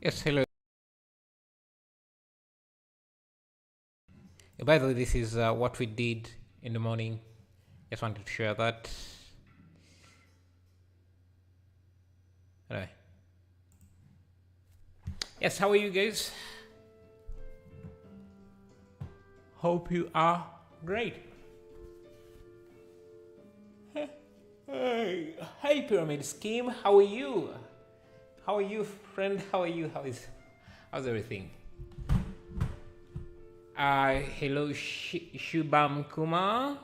Yes, hello. By the way, this is what we did in the morning. Just wanted to share that. Anyway. Yes, how are you guys? Hope you are great. Hey, Pyramid Scheme, how are you? How are you, friend? How are you? How's everything? Hello, Shubham Kumar.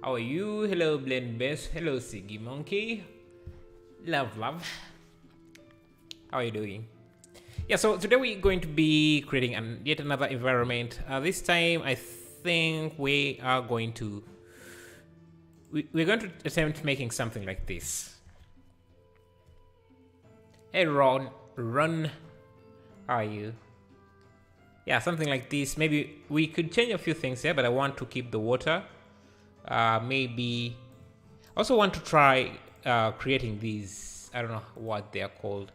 How are you? Hello, Blend Best. Hello, Siggy Monkey. Love. How are you doing? Yeah, so today we're going to be creating yet another environment. This time, I think we're going to attempt making something like this. Hey, Ron, how are you? Yeah, something like this. Maybe we could change a few things here, but I want to keep the water. Maybe I also want to try creating these. I don't know what they are called.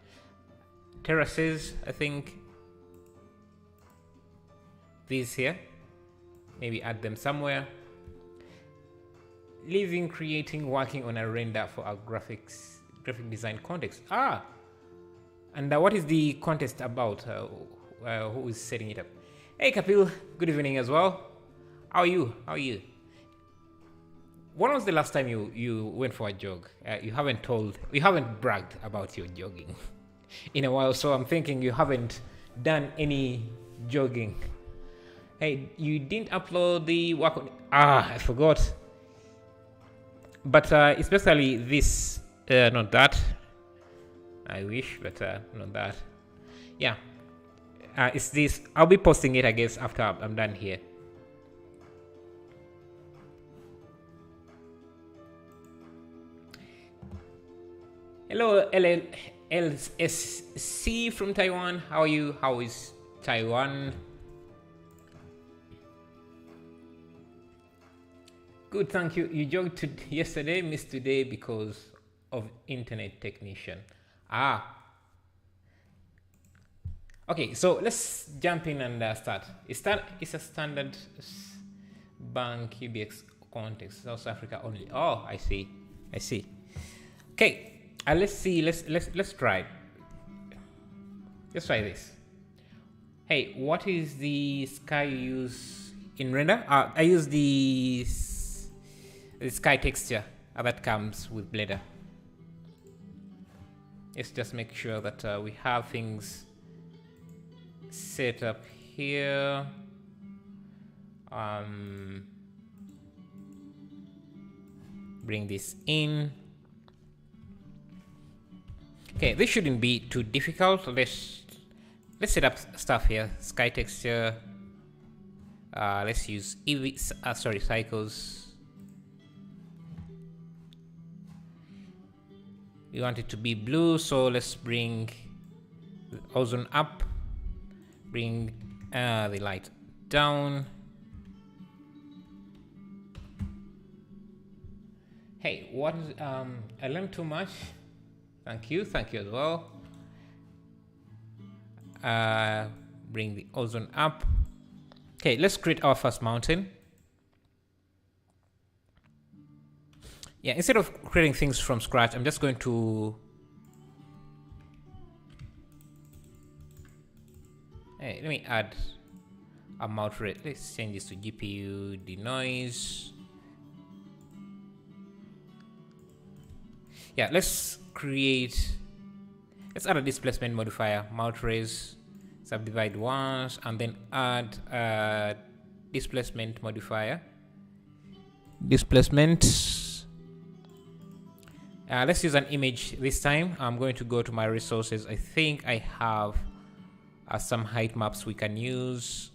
Terraces, I think. These here. Maybe add them somewhere. Living, creating, working on a render for our graphic design context. And what is the contest about? Who is setting it up? Hey, Kapil, good evening as well. How are you? When was the last time you went for a jog? You haven't bragged about your jogging in a while, so I'm thinking you haven't done any jogging. Hey, you didn't upload the work on... I forgot. But especially this, not that. I wish, but not that. Yeah. It's this. I'll be posting it, I guess, after I'm done here. Hello, LSC from Taiwan. How are you? How is Taiwan? Good, thank you. You jogged yesterday, missed today because of internet technician. Okay, so let's jump in and start. It's a standard bank UBX context, South Africa only. Oh, I see. Okay, let's see. Let's try. Let's try this. Hey, what is the sky you use in render? I use the sky texture that comes with Blender. Let's just make sure that we have things set up here. Bring this in. Okay, this shouldn't be too difficult. Let's set up stuff here. Sky texture. Let's use cycles. We want it to be blue, so let's bring the ozone up. Bring the light down. Hey, what is I learned too much. Thank you as well. Bring the ozone up. Okay, let's create our first mountain. Yeah, instead of creating things from scratch, I'm just going to... Hey, let me add a mount rate. Let's change this to GPU denoise. Yeah, let's add a displacement modifier, mount raise, subdivide once, and then add a displacement modifier. Let's use an image this time. I'm going to go to my resources. I think I have some height maps we can use.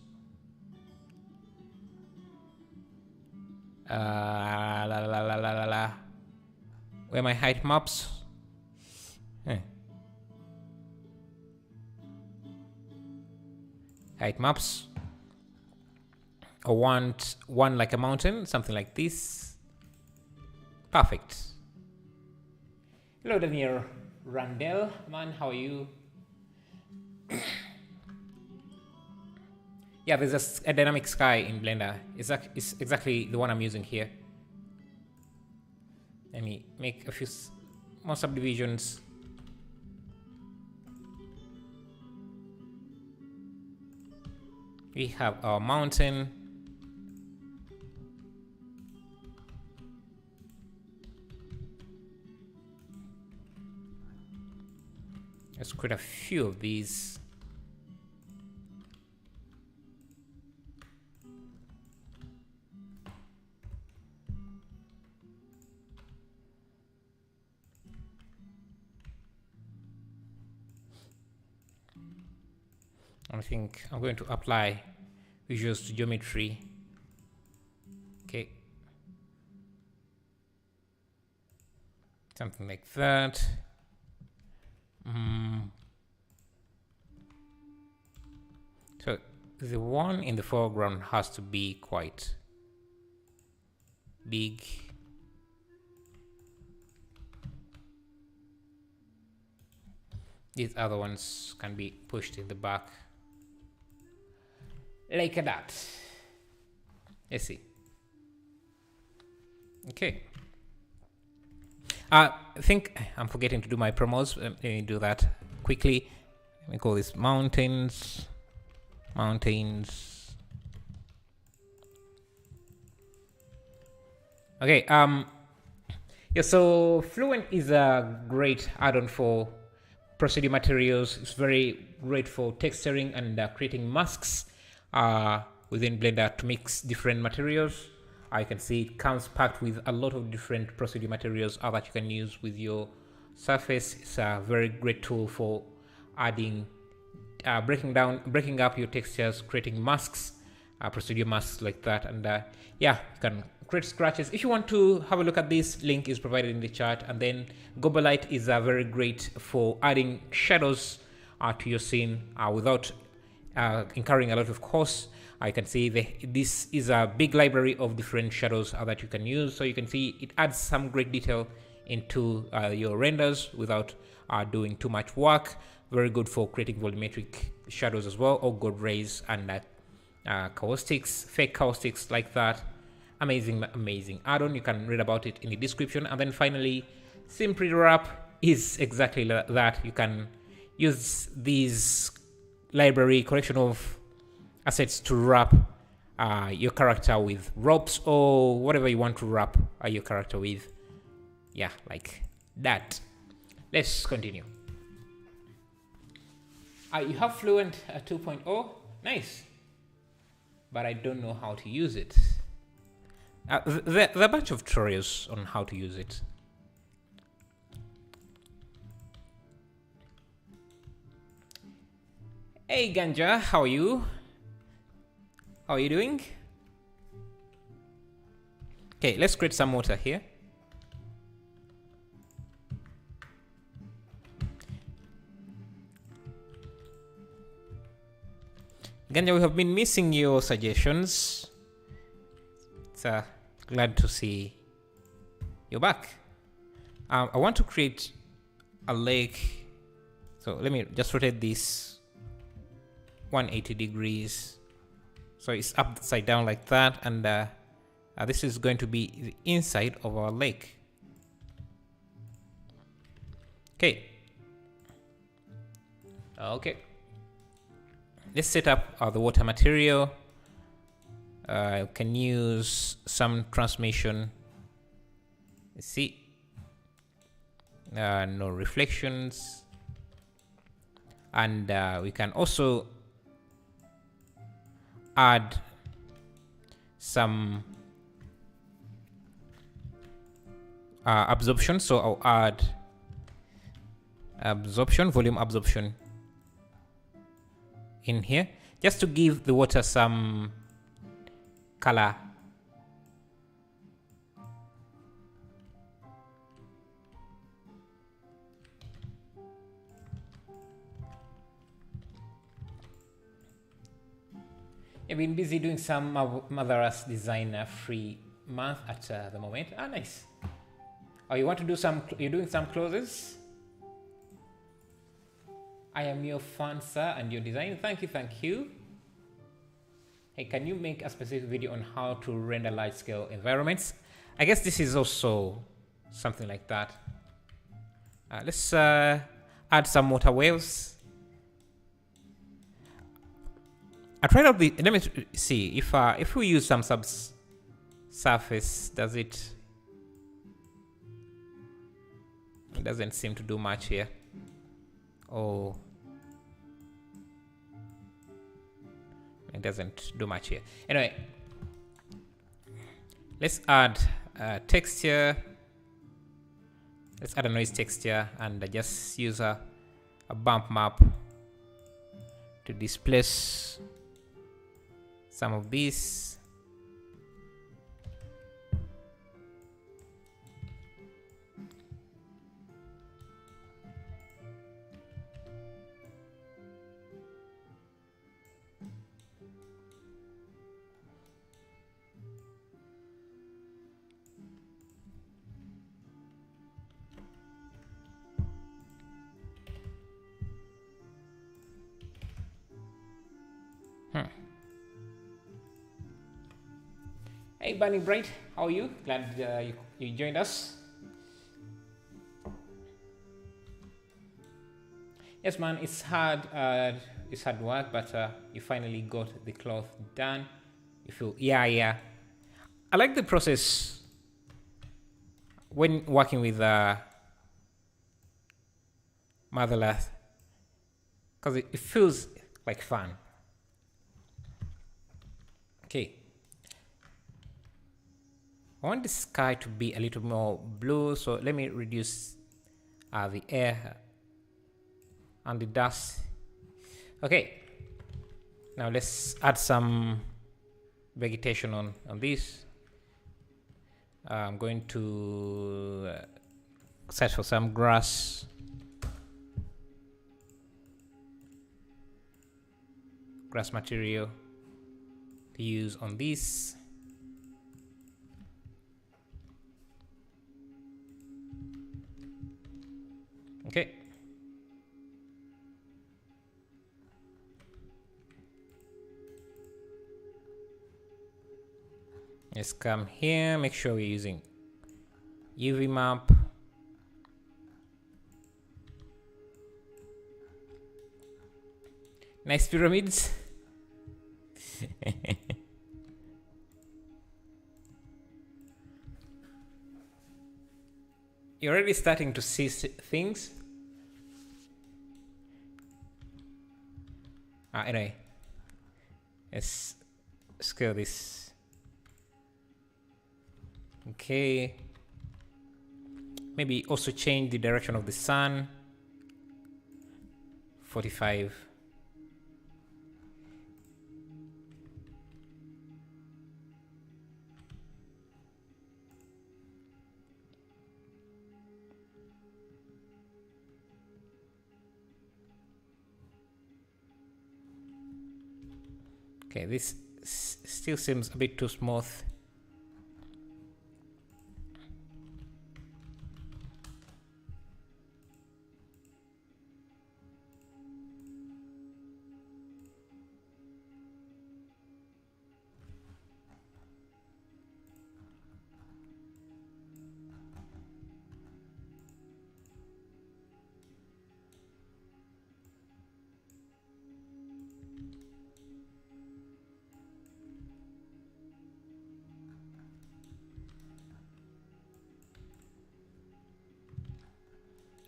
Where are my height maps? Height maps. I want one like a mountain, something like this. Perfect. Hello, Daniel Randell. Man, how are you? Yeah, there's a dynamic sky in Blender. It's exactly the one I'm using here. Let me make a few more subdivisions. We have our mountain. Let's create a few of these. I think I'm going to apply visuals to geometry. Okay. Something like that. So the one in the foreground has to be quite big. These other ones can be pushed in the back. Like that. Let's see. Okay. I think I'm forgetting to do my promos. Let me do that quickly. Let me call this mountains. Mountains. Okay. Yeah. So Fluent is a great add-on for procedural materials. It's very great for texturing and creating masks within Blender to mix different materials. I can see it comes packed with a lot of different procedural materials that you can use with your surface. It's a very great tool for adding, breaking up your textures, creating masks, procedural masks like that. And yeah, you can create scratches. If you want to have a look at this, link is provided in the chat. And then Gobalite is very great for adding shadows to your scene without incurring a lot of cost. I can see this is a big library of different shadows that you can use. So you can see it adds some great detail into your renders without doing too much work. Very good for creating volumetric shadows as well, or god rays and caustics, fake caustics like that. Amazing add-on. You can read about it in the description. And then finally, Simply Wrap is exactly that. You can use these library collection of assets to wrap your character with ropes or whatever you want to wrap your character with. Yeah, like that. Let's continue. You have Fluent 2.0. Nice. But I don't know how to use it. There are a bunch of tutorials on how to use it. Hey Ganja, how are you? How are you doing? Okay, let's create some water here. Ganja, we have been missing your suggestions. So glad to see you're back. I want to create a lake. So let me just rotate this 180 degrees. So it's upside down like that, and this is going to be the inside of our lake. Okay. Okay. Let's set up the water material. Can use some transmission. Let's see. No reflections. And we can also add some absorption. So I'll add absorption, volume absorption in here, just to give the water some color. I've been busy doing some Mother's Designer free month at the moment. Ah, nice. Oh, you want to do some? You're doing some closes. I am your fan, sir, and your design. Thank you, thank you. Hey, can you make a specific video on how to render large scale environments? I guess this is also something like that. Let's add some water waves. I tried out the, let me see if we use some surface, does it doesn't seem to do much here. Oh, it doesn't do much here. Anyway, let's add texture. Let's add a noise texture and just use a bump map to displace some of these. Hey, Burning Bright, how are you? Glad you joined us. Yes, man, it's hard work, but you finally got the cloth done. You feel, yeah. I like the process when working with Mother Earth, because it feels like fun. Okay. I want the sky to be a little more blue, so let me reduce the air and the dust. Okay, now let's add some vegetation on this. I'm going to search for some grass. Grass material to use on this. Okay. Let's come here, make sure we're using UV map. Nice pyramids. You're already starting to see things. Anyway, let's scale this. Okay. Maybe also change the direction of the sun. 45. Okay, this still seems a bit too smooth.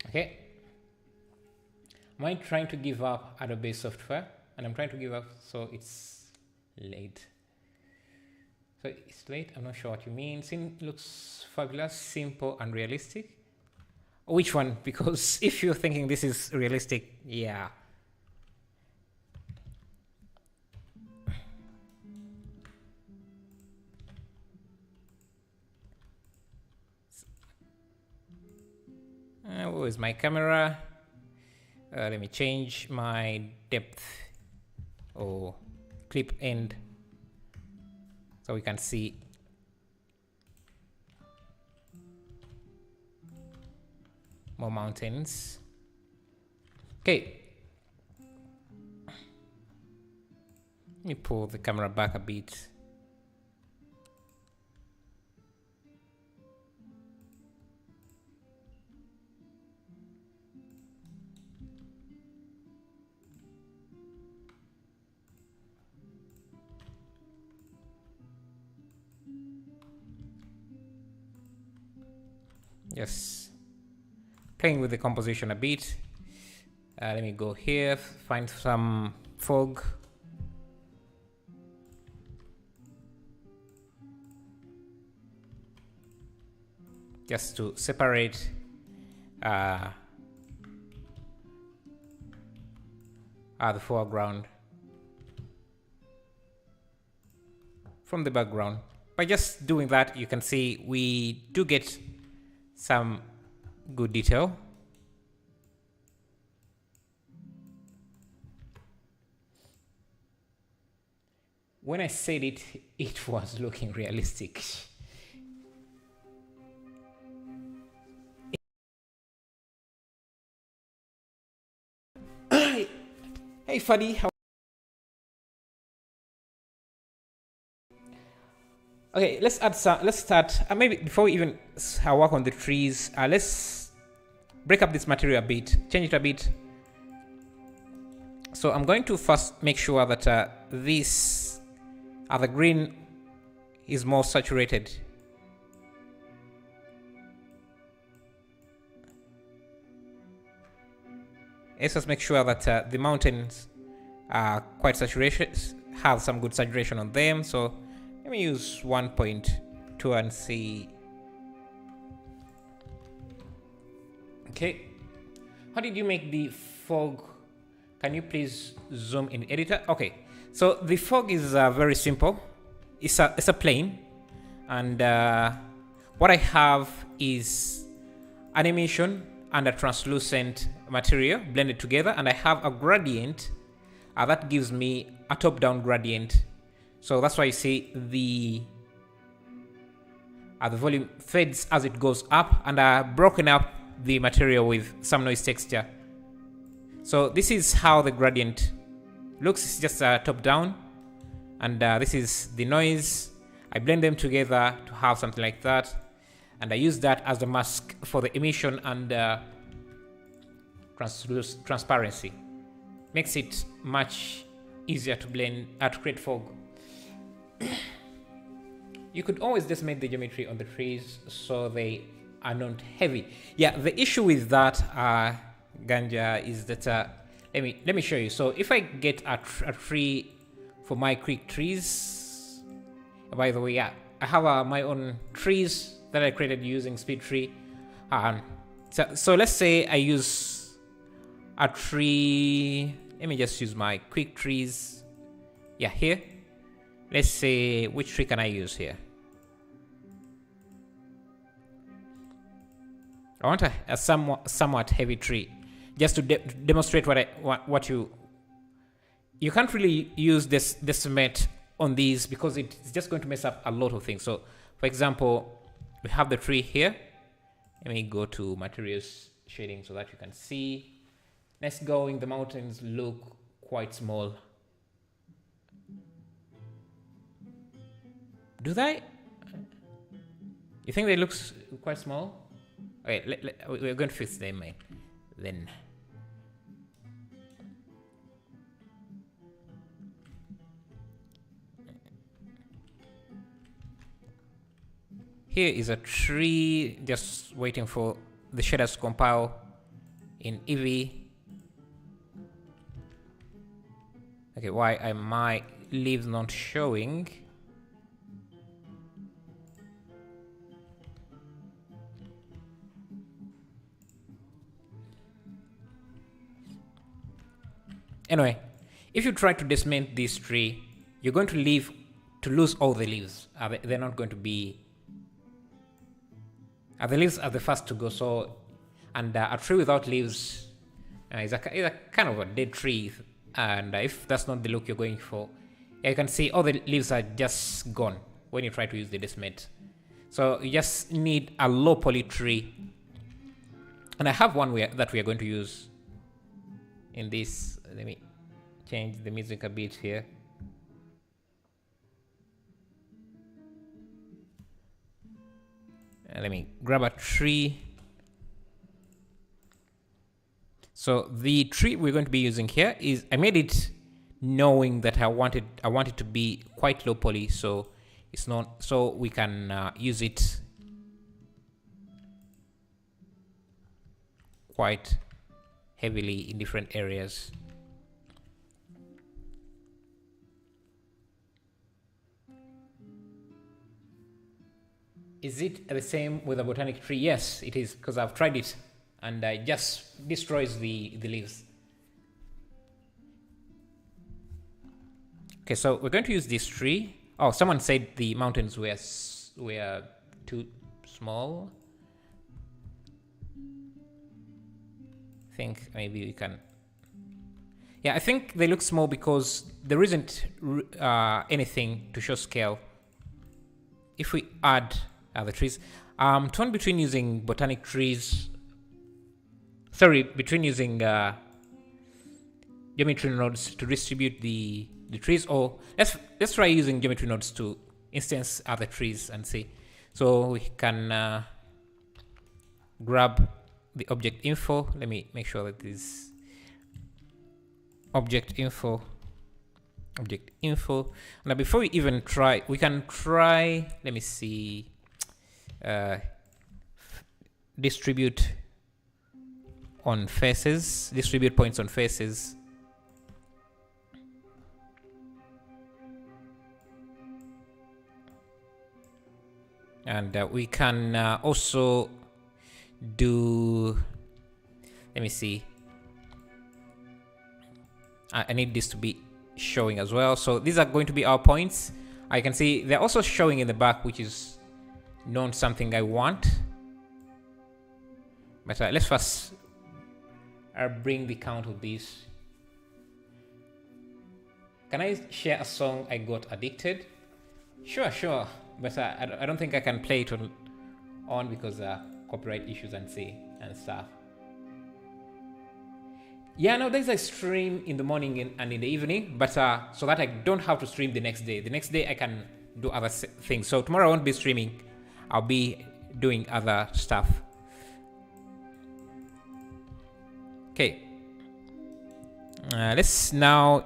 Okay. Am I trying to give up Adobe software? And I'm trying to give up, so it's late. So it's late, I'm not sure what you mean. Scene looks fabulous, simple, and realistic. Which one? Because if you're thinking this is realistic, yeah. Where is my camera? Let me change my depth or clip end so we can see. More mountains. Okay. Let me pull the camera back a bit. Yes, playing with the composition a bit. Let me go here, find some fog. Just to separate the foreground from the background. By just doing that, you can see we do get some good detail. When I said it, it was looking realistic. Hey Fadi, how? Okay, let's add some. Let's start. Maybe before we even work on the trees, let's break up this material a bit, change it a bit. So I'm going to first make sure that this the green is more saturated. Let's just make sure that the mountains are quite saturated, have some good saturation on them. So let me use 1.2 and see. Okay. How did you make the fog? Can you please zoom in editor? Okay. So the fog is very simple. It's a plane, and what I have is an emission and a translucent material blended together, and I have a gradient that gives me a top-down gradient. So that's why you see the volume fades as it goes up, and I've broken up the material with some noise texture. So this is how the gradient looks. It's just top-down, and this is the noise. I blend them together to have something like that, and I use that as the mask for the emission and transparency. Makes it much easier to blend, to create fog. You could always just make the geometry on the trees so they are not heavy. Yeah, the issue with that, Ganja, is that let me show you. So if I get a tree for my creek trees, by the way, yeah, I have my own trees that I created using speed tree. So let's say I use a tree. Let me just use my quick trees. Yeah, here. Let's say, which tree can I use here? I want a somewhat heavy tree, just to demonstrate what you can't really use this cement on these because it's just going to mess up a lot of things. So, for example, we have the tree here. Let me go to materials shading so that you can see. Next going, the mountains look quite small. Do they? You think they look quite small? Okay, we're going to fix them, man. Then. Here is a tree, just waiting for the shaders to compile in Eevee. Okay, why are my leaves not showing? Anyway, if you try to decimate this tree, you're going to lose all the leaves. They're not going to be. The leaves are the first to go. So, and a tree without leaves is a kind of a dead tree. And if that's not the look you're going for, you can see all the leaves are just gone when you try to use the decimate. So you just need a low poly tree. And I have one that we are going to use in this. Let me change the music a bit here. Let me grab a tree. So the tree we're going to be using here is, I made it knowing that I want it to be quite low poly, so it's not, so we can use it quite heavily in different areas. Is it the same with a botanic tree? Yes, it is, because I've tried it and it just destroys the leaves. Okay, so we're going to use this tree. Oh, someone said the mountains were too small. I think maybe we can. Yeah, I think they look small because there isn't anything to show scale. If we add the trees, torn between using botanic trees. Sorry, between using geometry nodes to distribute the trees, or let's try using geometry nodes to instance other trees and see. So we can grab the object info. Let me make sure that this object info. Now before we even try, we can try, let me see, distribute on faces, distribute points on faces. And we can also do, let me see, I need this to be showing as well. So these are going to be our points. I can see they're also showing in the back, which is not something I want. But let's first bring the count of these. Can I share a song I got addicted? Sure. But I don't think I can play it on because copyright issues and stuff. Yeah, nowadays I stream in the morning and in the evening, but so that I don't have to stream the next day. The next day I can do other things. So tomorrow I won't be streaming. I'll be doing other stuff. Okay. Let's now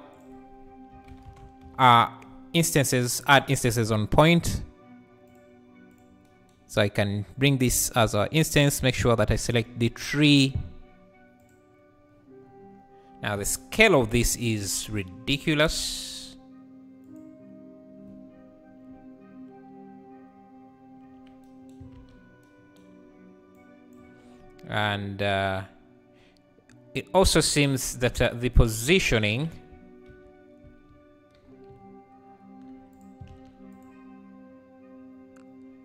add instances on point. So I can bring this as an instance, make sure that I select the tree. Now the scale of this is ridiculous. And it also seems that the positioning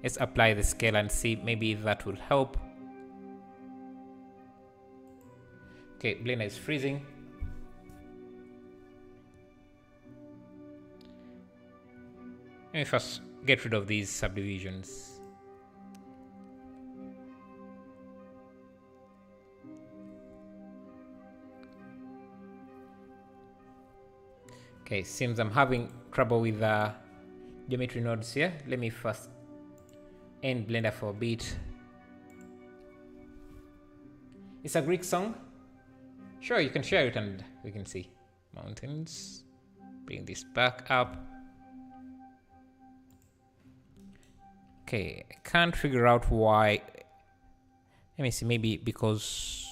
let's apply the scale and see, maybe that will help. Okay, Blender is freezing. Let me first get rid of these subdivisions. Okay, seems I'm having trouble with geometry nodes here. Let me first end Blender for a bit. It's a Greek song. Sure, you can share it and we can see. Mountains. Bring this back up. Okay, I can't figure out why. Let me see, maybe because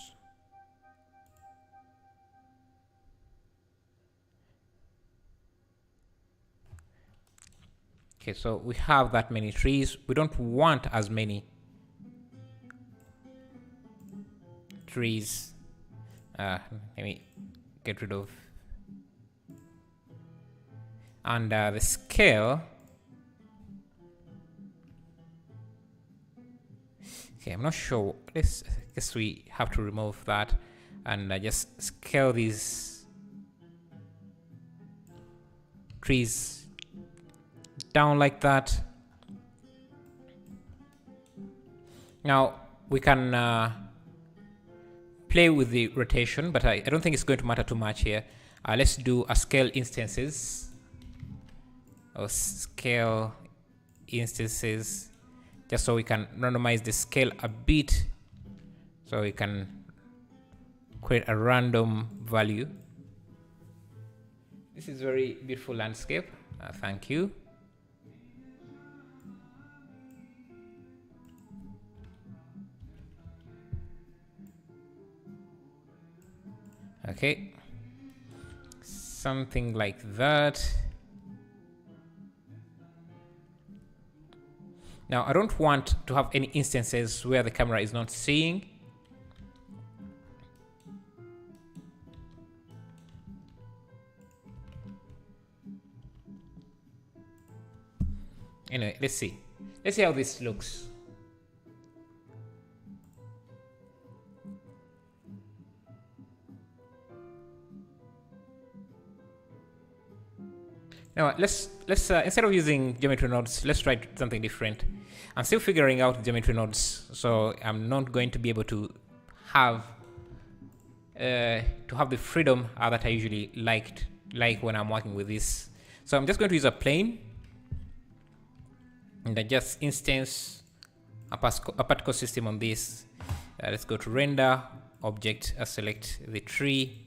okay, so we have that many trees. We don't want as many trees. Let me get rid of. And the scale. Okay, I'm not sure. I guess we have to remove that and just scale these trees down like that. Now we can play with the rotation, but I don't think it's going to matter too much here. Let's do a scale instances or scale instances just so we can randomize the scale a bit, so we can create a random value. This is very beautiful landscape. Thank you. Okay, something like that. Now I don't want to have any instances where the camera is not seeing. Anyway, let's see how this looks. Now let's instead of using geometry nodes, let's try something different. I'm still figuring out geometry nodes, so I'm not going to be able to have the freedom that I usually like when I'm working with this. So I'm just going to use a plane, and I just instance a particle system on this. Let's go to render object, select the tree.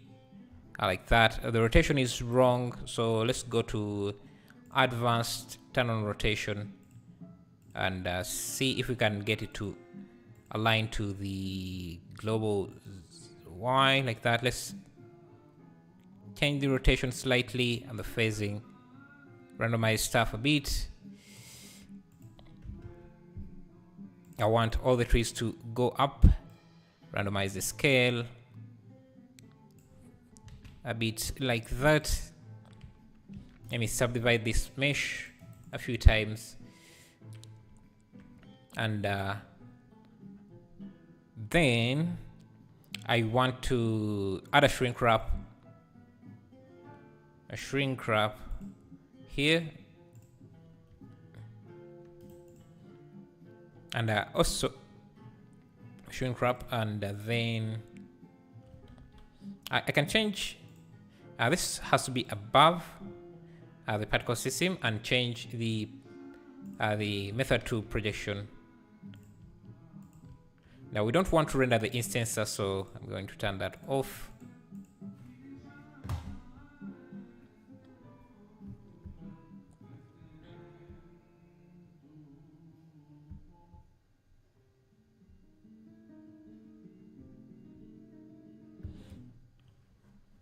I like that. The rotation is wrong, so let's go to advanced, turn on rotation, and see if we can get it to align to the global Y like that. Let's change the rotation slightly and the phasing, randomize stuff a bit. I want all the trees to go up, randomize the scale a bit like that. Let me subdivide this mesh a few times, and then I want to add a shrink wrap here, and also shrink wrap, and then I can change. This has to be above the particle system, and change the method to projection. Now we don't want to render the instances, so I'm going to turn that off.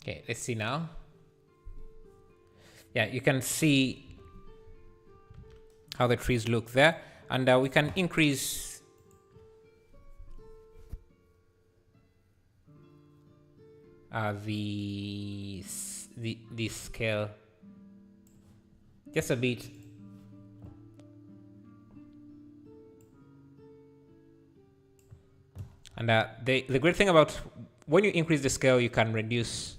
Okay, let's see now. Yeah, you can see how the trees look there, and we can increase the scale just a bit. And the great thing about when you increase the scale, you can reduce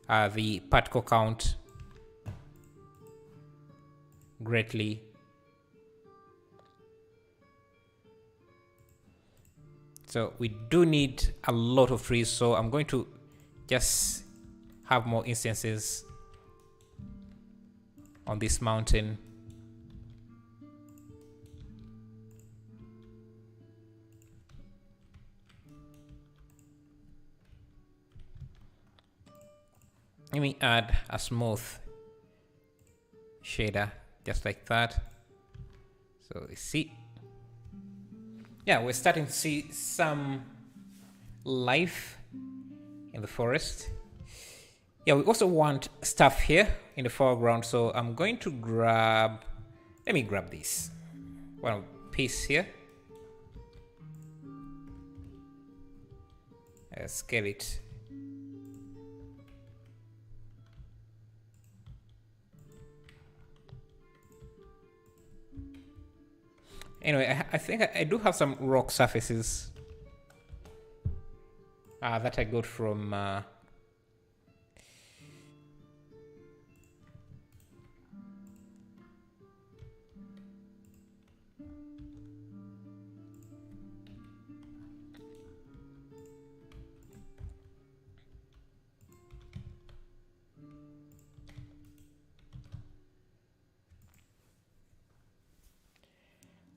the particle count greatly. So we do need a lot of trees, so I'm going to just have more instances on this mountain. Let me add a smooth shader just like that. So you see, yeah, we're starting to see some life in the forest. Yeah, we also want stuff here in the foreground, so I'm going to let me grab this one piece here, scale it. Anyway, I think I do have some rock surfaces that I got from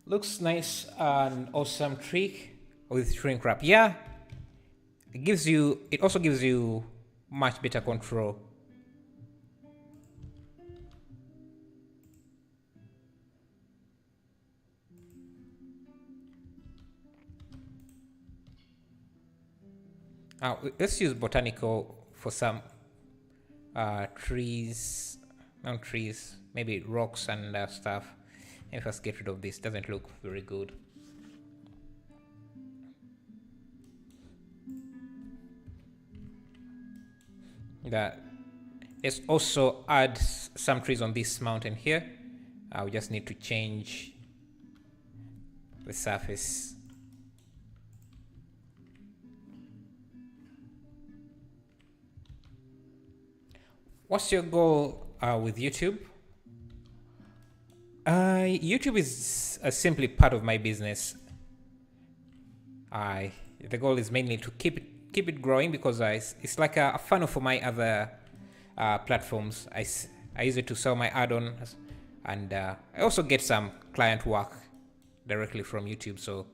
Looks nice, an awesome trick with shrink wrap. Yeah, it also gives you much better control. Let's use botanical for some trees, not trees, maybe rocks and stuff. And first get rid of this, doesn't look very good. Let's also add some trees on this mountain here. We just need to change the surface. What's your goal with YouTube? YouTube is simply part of my business. The goal is mainly to keep it growing because it's like a funnel for my other platforms. I use it to sell my add-ons, and I also get some client work directly from YouTube. So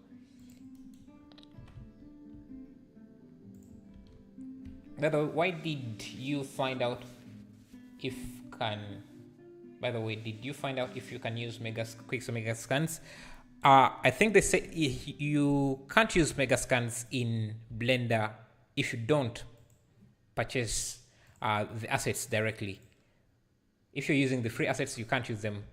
why did you find out if can? By the way, did you find out if you can use quick mega scans? I think they say you can't use mega scans in Blender if you don't purchase the assets directly. If you're using the free assets, you can't use them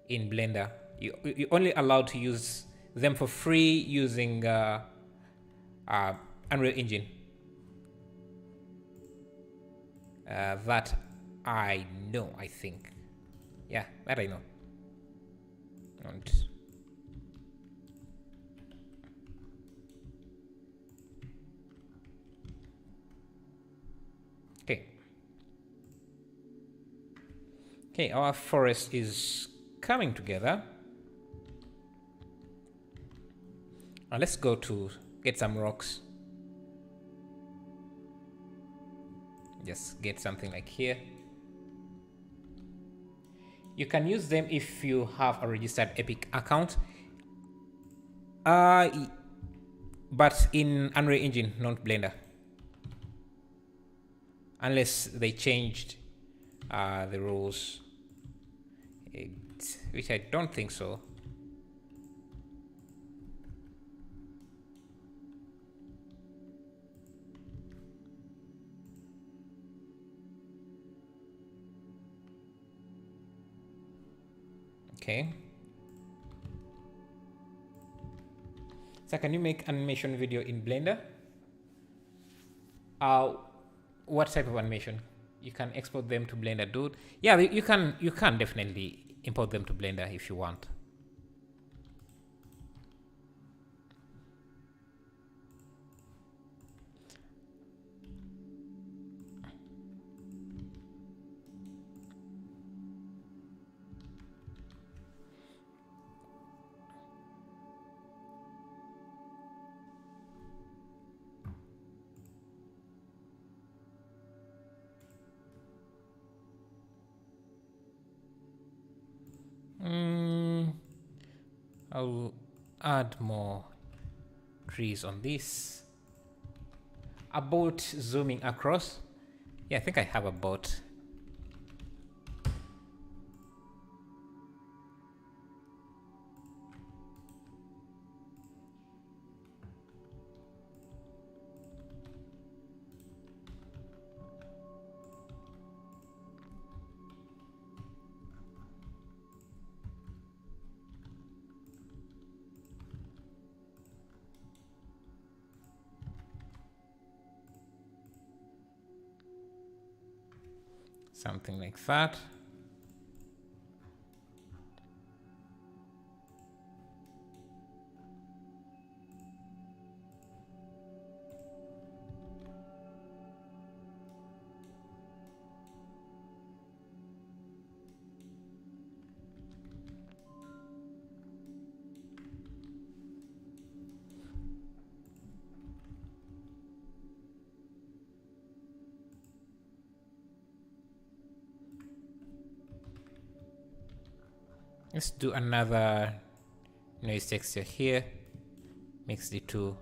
in Blender. You're only allowed to use them for free using Unreal Engine. That I know, I think. Yeah, that I know. And okay, our forest is coming together. Let's go to get some rocks. Just get something like here. You can use them if you have a registered Epic account. But in Unreal Engine, not Blender. Unless they changed the rules. Which I don't think so. Okay. So can you make animation video in Blender? What type of animation? You can export them to Blender, dude. Yeah, you can definitely import them to Blender if you want. I'll add more trees on this. A boat zooming across. Yeah, I think I have a boat. Something like that. Let's do another noise texture here. Mix the two.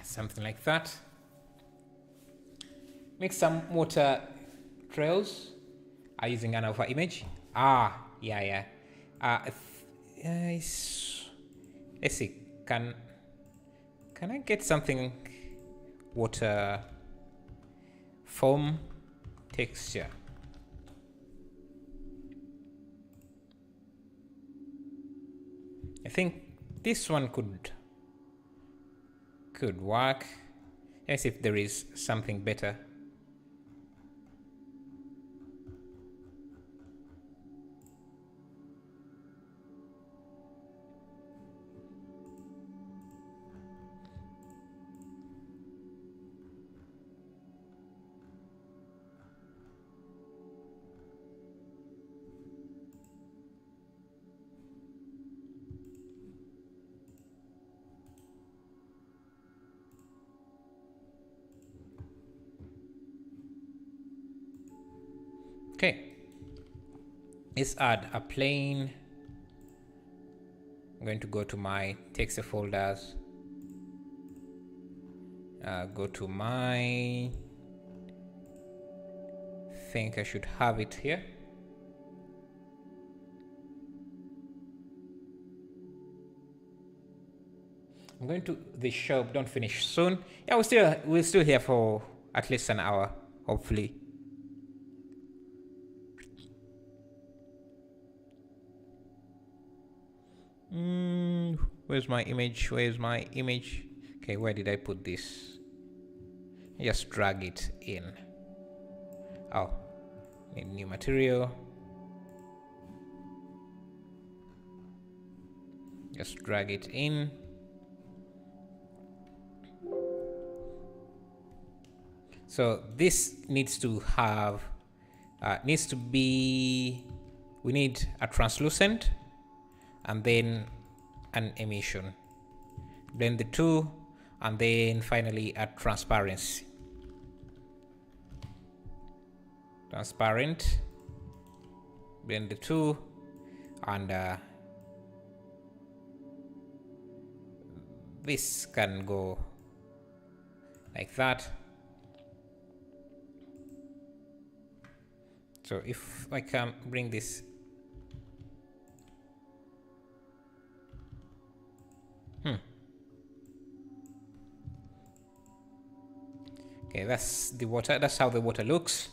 Something like that. Make some water trails using an alpha image. Yeah. Let's see. Can I get something water foam texture? I think this one could work. Let's see if there is something better. Okay, let's add a plane. I'm going to go to my texture folders, go to my, think I should have it here. I'm going to the shop, don't finish soon. Yeah, we're still here for at least an hour, hopefully. Where's my image? Okay, where did I put this? Just drag it in. Oh, need new material. Just drag it in. So this needs to have, we need a translucent and then an emission. Blend the two, and then finally a transparency. Transparent, blend the two, and this can go like that. So if I can bring this, okay, that's the water. That's how the water looks.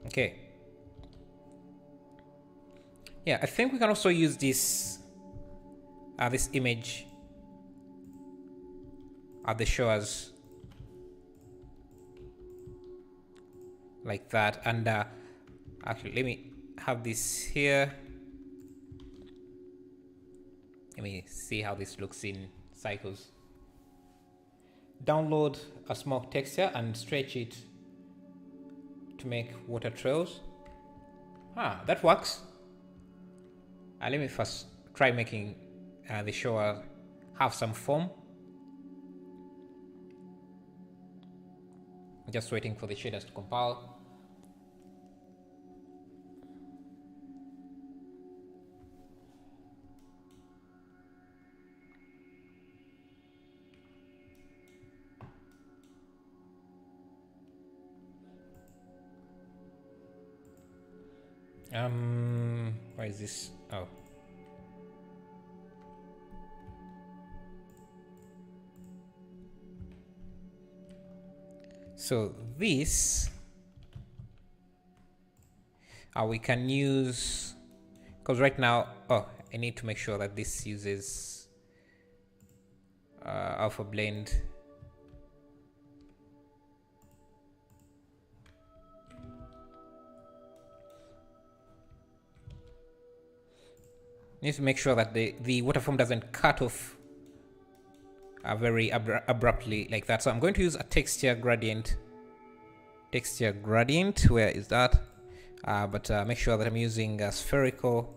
Okay. Yeah, I think we can also use this this image at the shores like that, and actually let me have this here. Let me see how this looks in cycles. Download a smoke texture and stretch it to make water trails. That works. Let me first try making the shore have some foam. Just waiting for the shaders to compile. Why is this? Oh. So this, we can use, because right now, I need to make sure that this uses alpha blend. Need to make sure that the water form doesn't cut off very abruptly like that. So I'm going to use a texture gradient. Texture gradient, where is that? But make sure that I'm using a spherical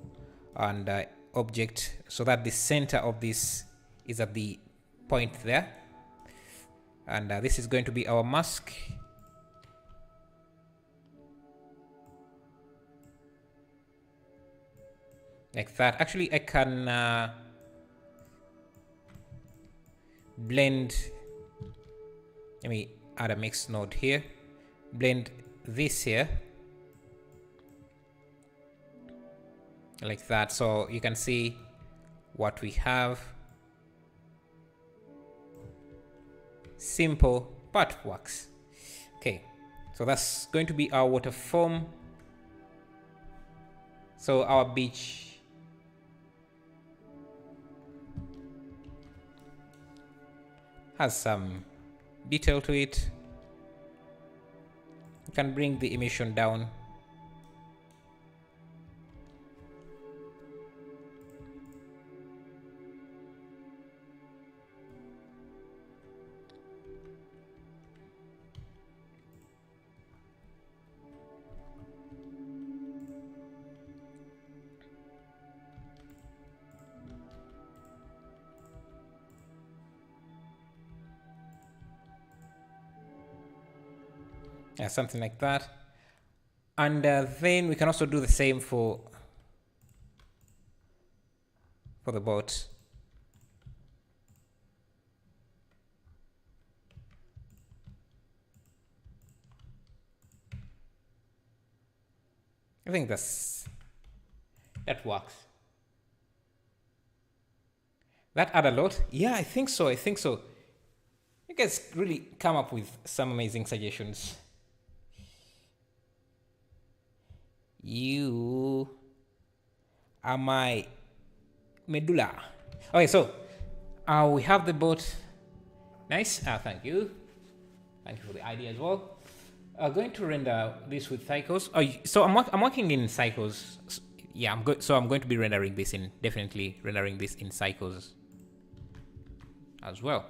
and object, so that the center of this is at the point there. And this is going to be our mask. Like that. Actually, I can blend. Let me add a mix node here. Blend this here. Like that. So you can see what we have. Simple, but works. Okay. So that's going to be our water form. So our beach has some detail to it. You can bring the emission down. Yeah, something like that. And then we can also do the same for the boat. I think that works. That add a lot? Yeah, I think so. You guys really come up with some amazing suggestions. You are my medulla. Okay, so we have the boat. Nice. Thank you. Thank you for the idea as well. Going to render this with cycles. So I'm working in cycles. Yeah, so I'm going to be rendering this in, definitely rendering this in cycles as well.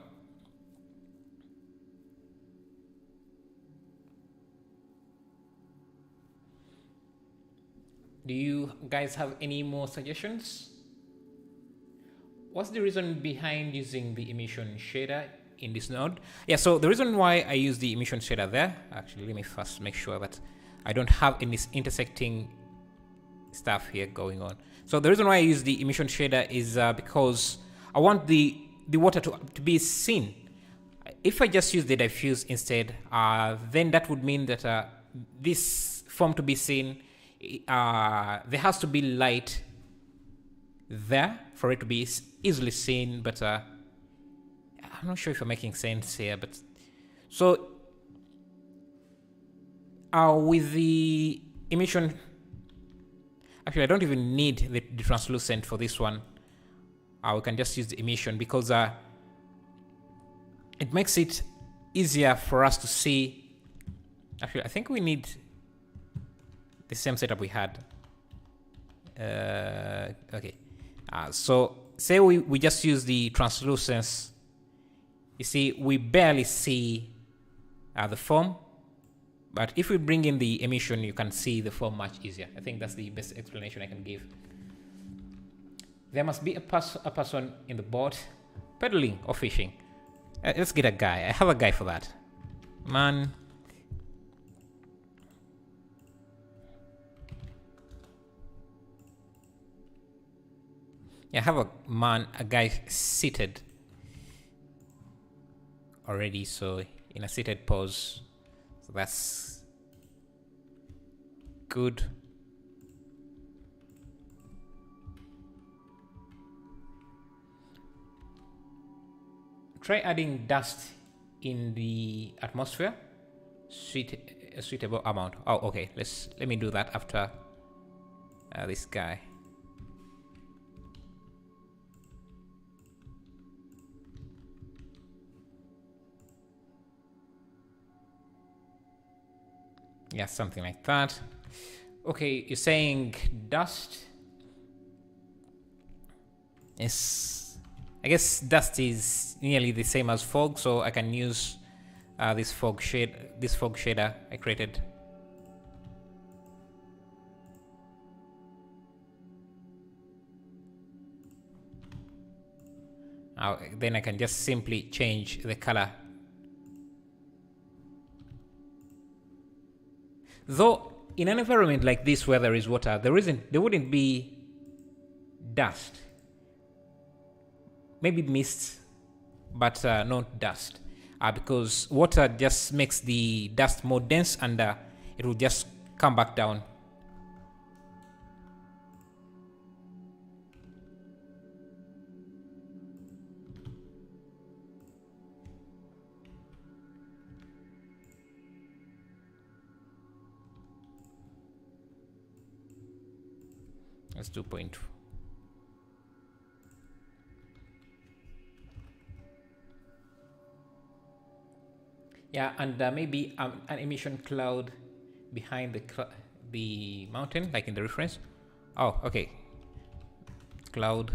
Do you guys have any more suggestions? What's the reason behind using the emission shader in this node? Yeah, so the reason why I use the emission shader there, actually, let me first make sure that I don't have any intersecting stuff here going on. So the reason why I use the emission shader is because I want the water to be seen. If I just use the diffuse instead, then that would mean that this form to be seen, there has to be light there for it to be easily seen, but I'm not sure if I'm making sense here. But so with the emission, actually I don't even need the translucent for this one. We can just use the emission because it makes it easier for us to see. Actually, I think we need the same setup we had. Okay. So say we just use the translucence. You see, we barely see the form. But if we bring in the emission, you can see the form much easier. I think that's the best explanation I can give. There must be a person in the boat pedaling or fishing. Let's get a guy. I have a guy for that. Man. Yeah, I have a guy seated already, so in a seated pose. So that's good. Try adding dust in the atmosphere. A suitable amount. Oh, okay. Let me do that after this guy. Yeah, something like that. Okay, you're saying dust. Yes, I guess dust is nearly the same as fog, so I can use this fog shader I created. Then I can just simply change the color. Though in an environment like this where there is water, there wouldn't be dust. Maybe mist, but not dust, because water just makes the dust more dense, and it will just come back down. That's 2.2. Yeah, and maybe an emission cloud behind the mountain, like in the reference. Oh, okay. Cloud.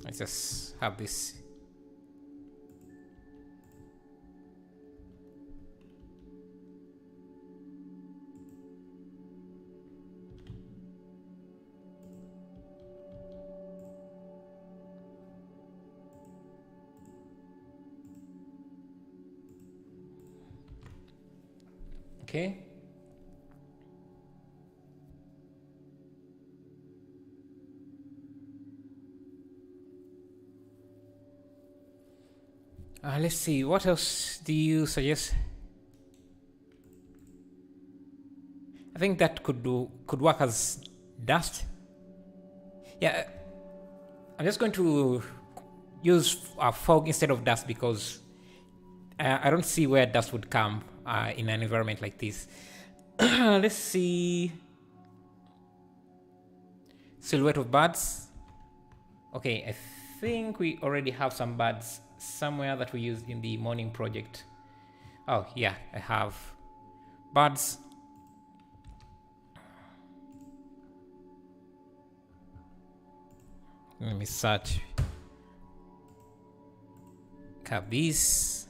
Let's just have this. Okay. Let's see. What else do you suggest? I think that could work as dust. Yeah, I'm just going to use fog instead of dust because I don't see where dust would come in an environment like this. Let's see. Silhouette of birds. Okay, I think we already have some birds somewhere that we used in the morning project. Oh, yeah, I have birds. Let me search. Have these.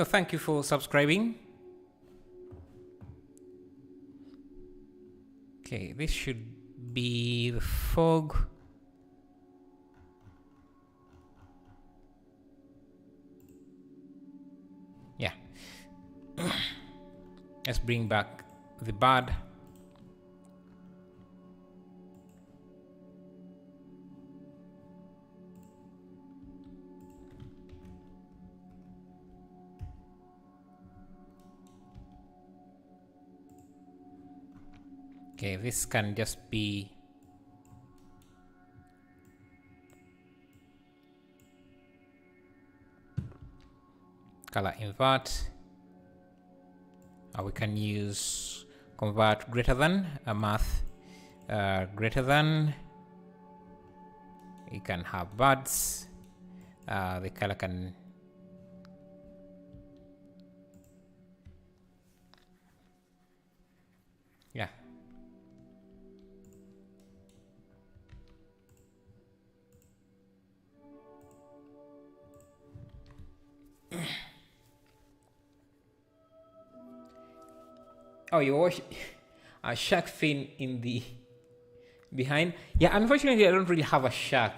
Thank you for subscribing. Okay, this should be the fog. Yeah. Let's bring back the bird. Okay, this can just be color invert. We can use convert greater than math greater than. You can have birds. The color can. Yeah. Oh, you watch a shark fin in the behind. Yeah, unfortunately, I don't really have a shark.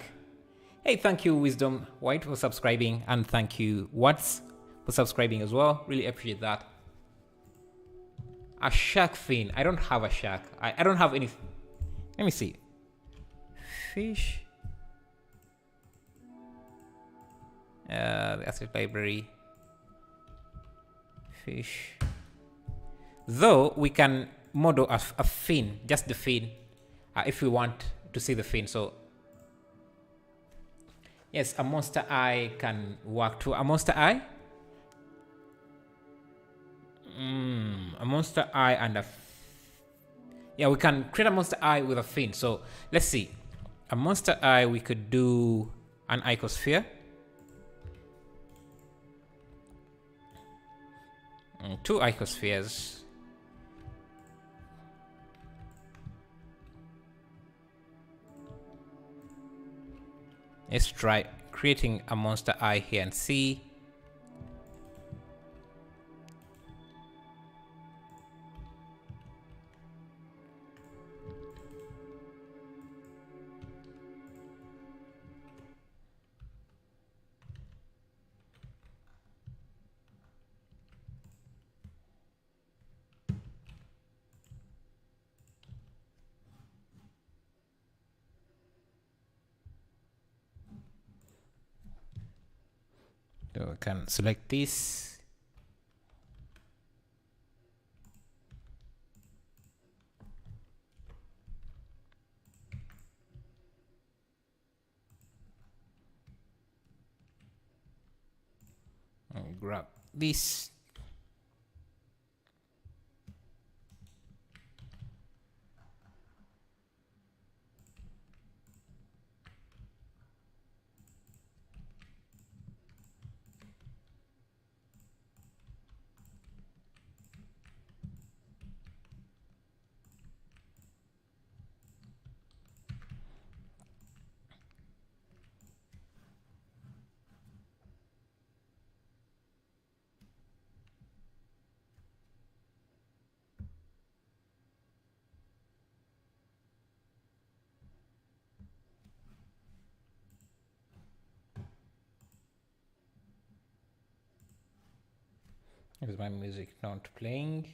Hey, thank you, Wisdom White, for subscribing, and thank you, Watts, for subscribing as well. Really appreciate that. A shark fin. I don't have a shark. I don't have any. Let me see. Fish. The asset library. Fish. Though we can model a fin, just the fin, if we want to see the fin. So yes, a monster eye can work too. A monster eye. A monster eye and a. Yeah, we can create a monster eye with a fin. So let's see. A monster eye, we could do an icosphere. 2 icospheres. Let's try creating a monster eye here and see. So we can select this. And grab this. Is my music not playing?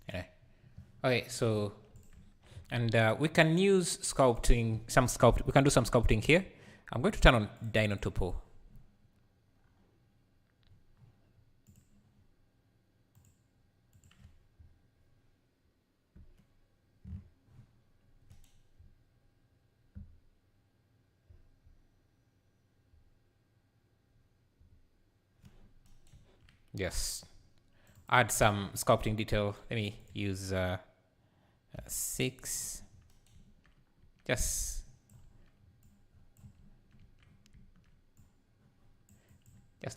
Yeah. Okay, so and we can use sculpting, we can do some sculpting here. I'm going to turn on Dino Topo. Yes. Add some sculpting detail. Let me use 6. Just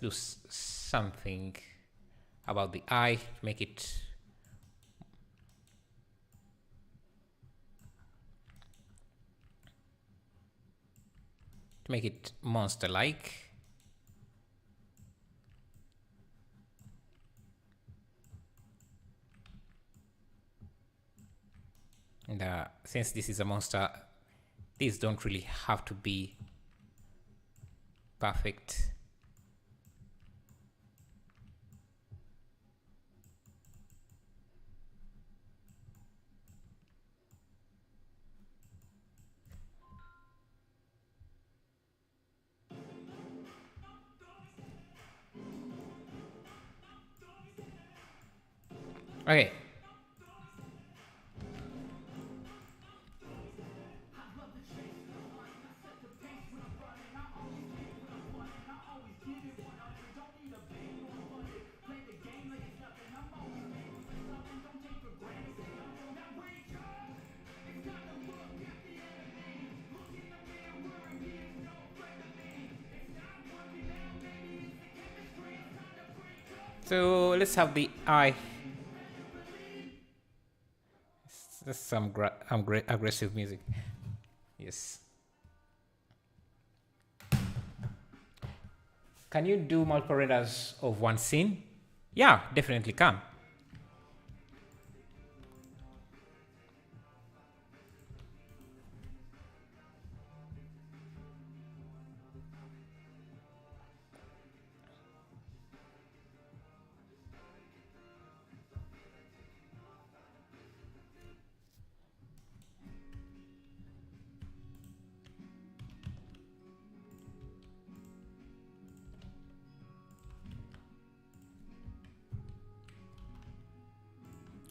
do something about the eye to make it monster-like. And since this is a monster, these don't really have to be perfect. Okay. So let's have the eye. That's some aggressive music. Yes. Can you do multiple renders of one scene? Yeah, definitely can.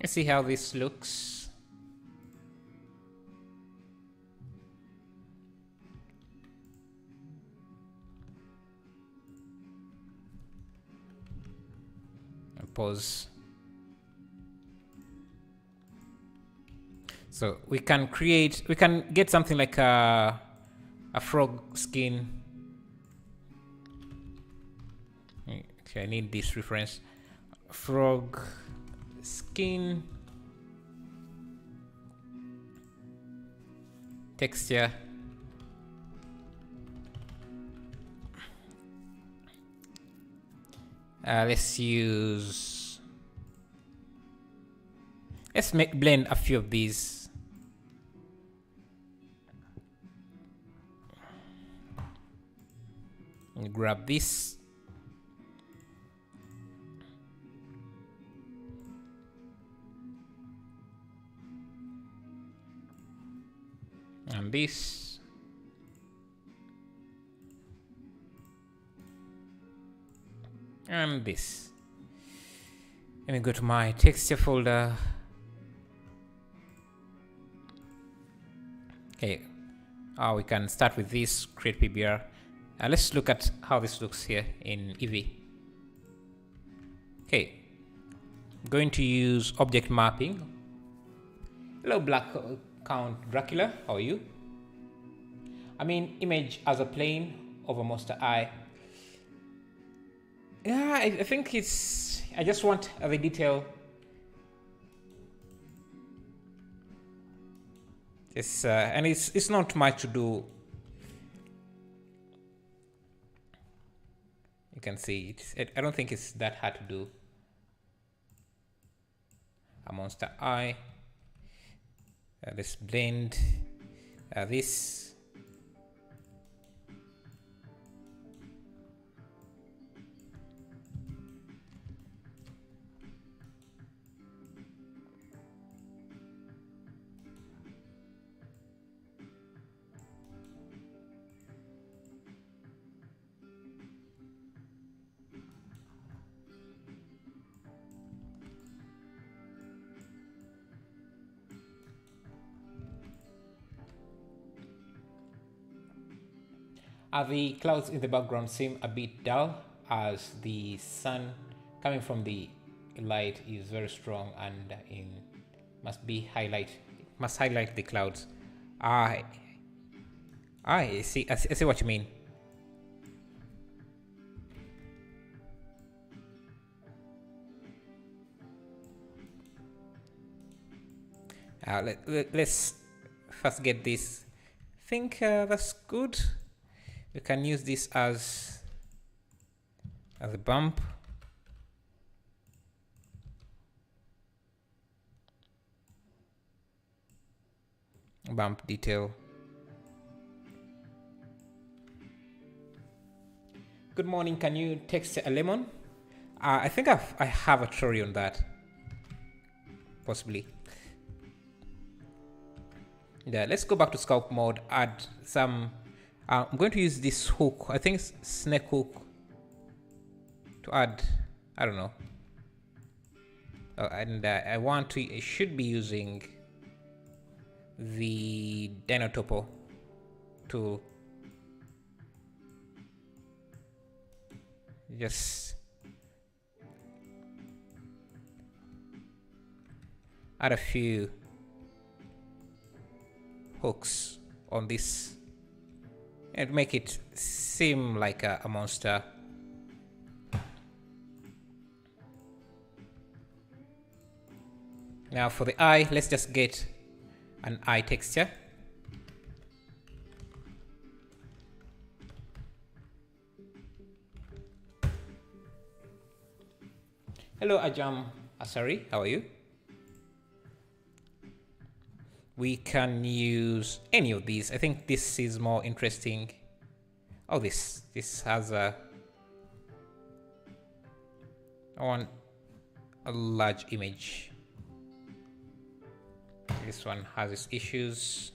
Let's see how this looks. And pause. So we can get something like a frog skin. Okay, I need this reference. Frog skin texture. Let's blend a few of these. Grab this. And this. And this. Let me go to my texture folder. Okay. We can start with this, create PBR. Let's look at how this looks here in Eevee. Okay. I'm going to use object mapping. Hello, Black Count Dracula, how are you? I mean, image as a plane over monster eye. Yeah, I think I just want the detail. And it's not much to do. You can see I don't think it's that hard to do. A monster eye. Let's blend this. The clouds in the background seem a bit dull as the sun coming from the light is very strong and must highlight the clouds. I see what you mean. Let's first get this. I think that's good. We can use this as a bump. Bump detail. Good morning, can you text a lemon? I think I have a tutorial on that. Possibly. Yeah, let's go back to sculpt mode, add some I'm going to use this hook. I think it's snake hook to add, I don't know. And I should be using the Dino Topo to just add a few hooks on this and make it seem like a monster. Now for the eye, let's just get an eye texture. Hello Ajam Asari, how are you? We can use any of these. I think this is more interesting. Oh, this has a, I want a large image. This one has its issues.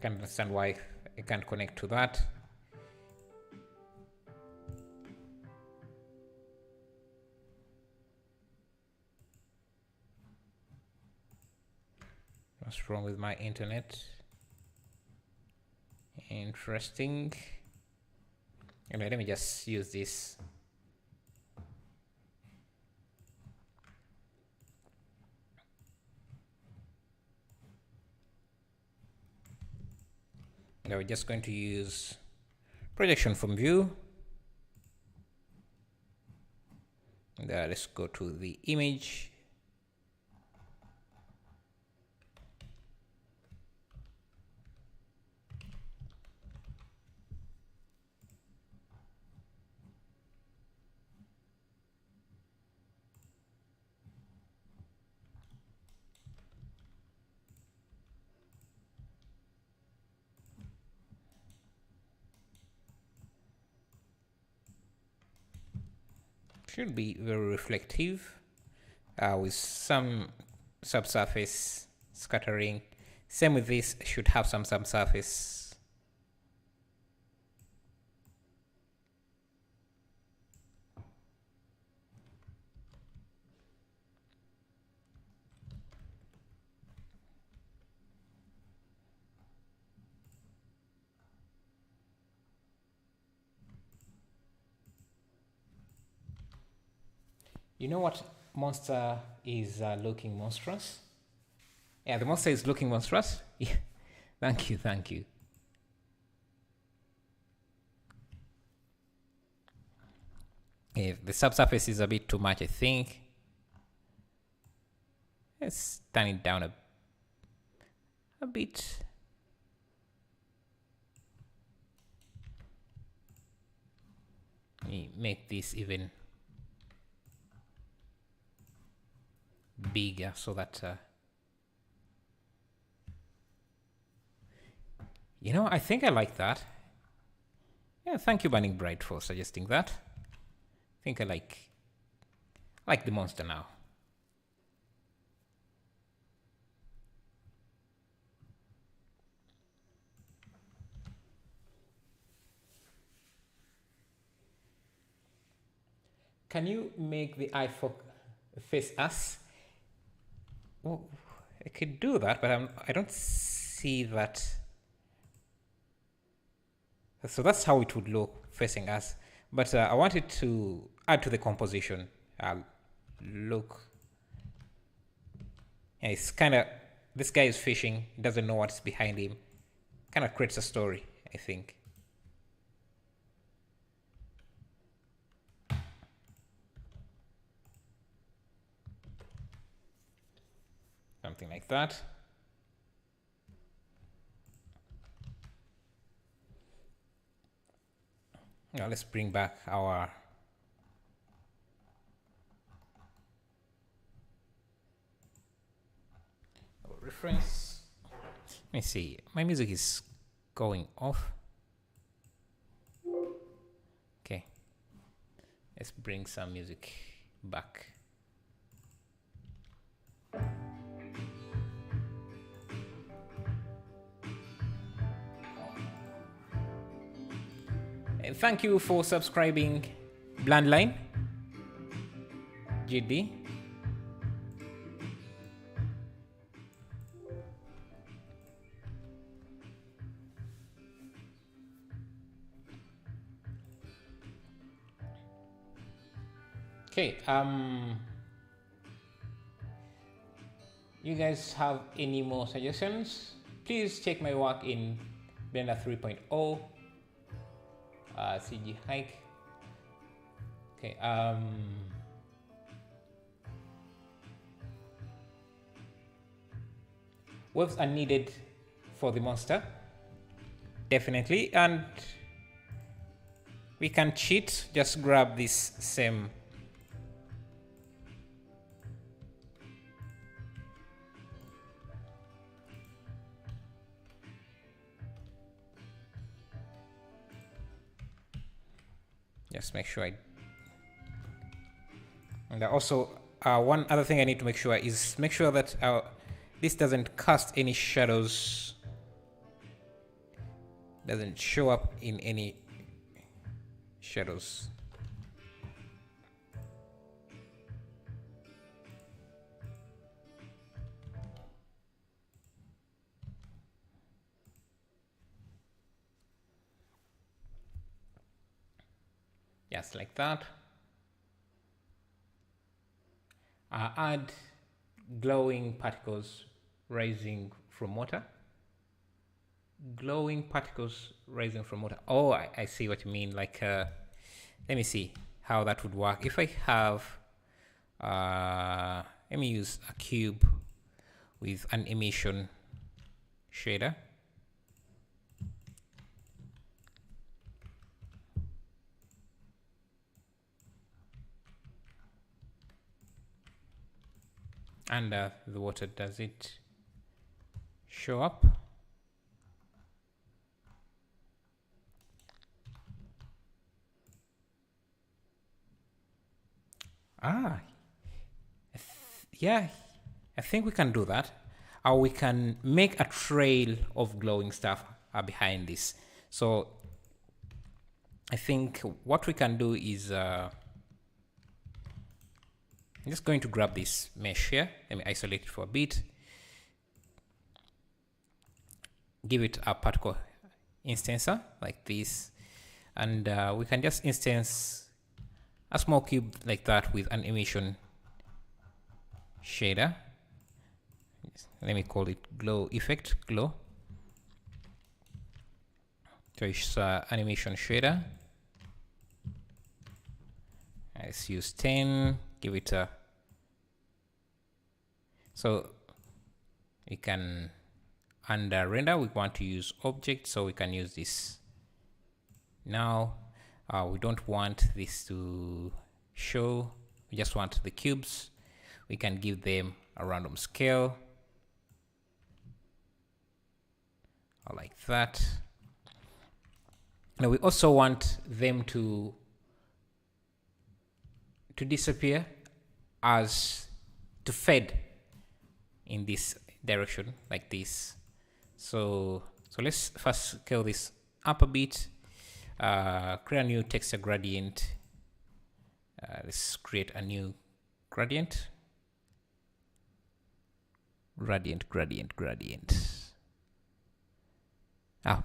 Can't understand why I can't connect to that. What's wrong with my internet? Interesting. Anyway, let me just use this. Now we're just going to use projection from view. Let's go to the image. Should be very reflective with some subsurface scattering. Same with this, should have some subsurface. You know what monster is looking monstrous? Yeah, the monster is looking monstrous. Yeah. Thank you, thank you. Yeah, the subsurface is a bit too much, I think. Let's turn it down a bit. Let me make this even bigger so that you know, I think I like that. Yeah, thank you Burning Bright for suggesting that. I think I like the monster now. Can you make the eye face us? Well, I could do that, but I don't see that. So that's how it would look facing us. But I wanted to add to the composition. Look. Yeah, it's kind of, this guy is fishing, doesn't know what's behind him. Kind of creates a story, I think. Something like that. Now let's bring back our reference. Let me see. My music is going off. Okay. Let's bring some music back. And thank you for subscribing, Blandline, GD. Okay, you guys have any more suggestions? Please check my work in Blender 3.0, CG hike. Okay, waves are needed for the monster, definitely, and we can cheat, just grab this same just make sure and also one other thing I need to make sure is that this doesn't cast any shadows, doesn't show up in any shadows. Just like that. Add glowing particles rising from water. Glowing particles rising from water. Oh, I see what you mean. Like, let me see how that would work. If I have, let me use a cube with an emission shader. And the water, does it show up? Yeah, I think we can do that. Or we can make a trail of glowing stuff behind this. So I think what we can do is I'm just going to grab this mesh here. Let me isolate it for a bit. Give it a particle instancer like this. And we can just instance a small cube like that with an emission shader. Let me call it glow effect, glow. So it's an emission shader. Let's use 10, give it a, so we can, under render, we want to use object, so we can use this. Now, we don't want this to show, we just want the cubes. We can give them a random scale, like that. Now we also want them to disappear, as to fade in this direction like this. So let's first scale this up a bit, create a new texture gradient. Let's create a new gradient.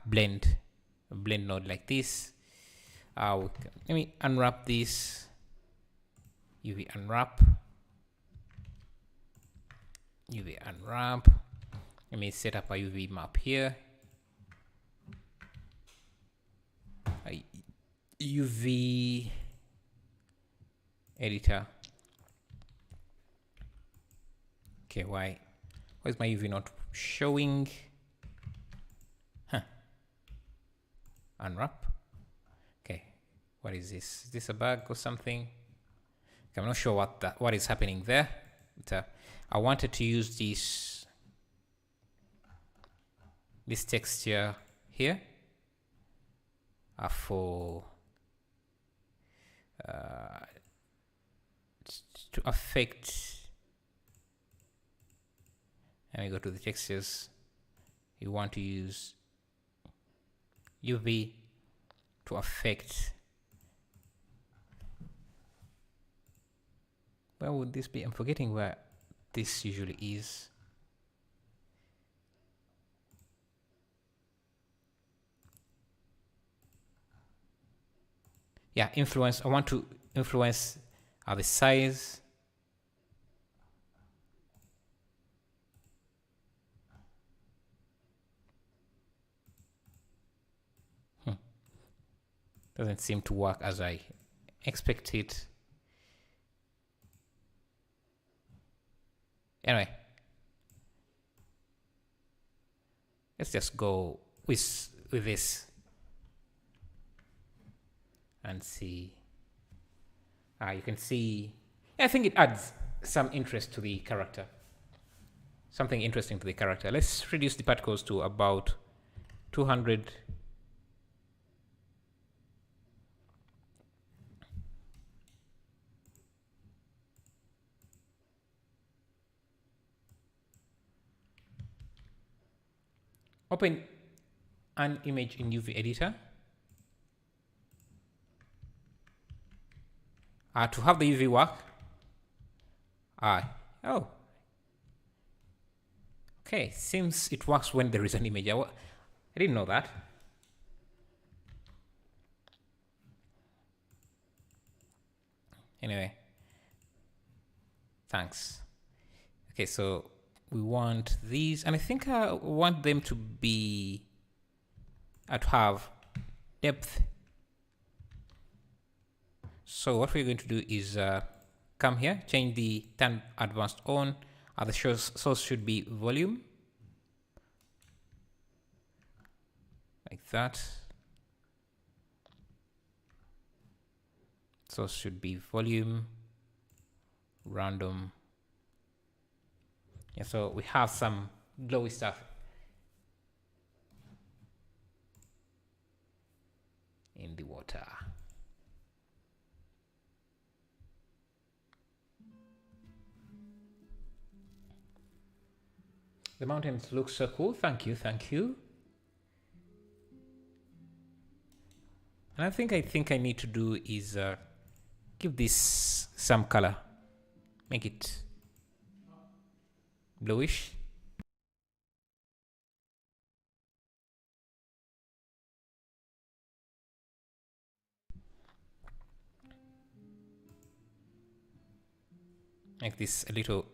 Blend node like this. Let me unwrap this. UV unwrap. Let me set up a UV map here. UV editor. Okay, why is my UV not showing? Unwrap. Okay, what is this? Is this a bug or something? Okay, I'm not sure what is happening there. But, I wanted to use this texture here for to affect. Let me go to the textures. You want to use UV to affect. Where would this be? I'm forgetting where this usually is. Yeah, influence. I want to influence the size. Doesn't seem to work as I expect it. Anyway, let's just go with this and see. You can see, I think it adds some interest to the character. Something interesting to the character. Let's reduce the particles to about 200. Open an image in UV editor. To have the UV work. Oh. Okay, seems it works when there is an image. I didn't know that. Anyway, thanks. Okay, so we want these, and I think I want them to be, to have depth. So what we're going to do is come here, change the turn advanced on. The source should be volume, like that. Source should be volume, random. Yeah, so we have some glowy stuff in the water. The mountains look so cool. Thank you, thank you. And I think I need to do is give this some color, make it bluish. Make this a little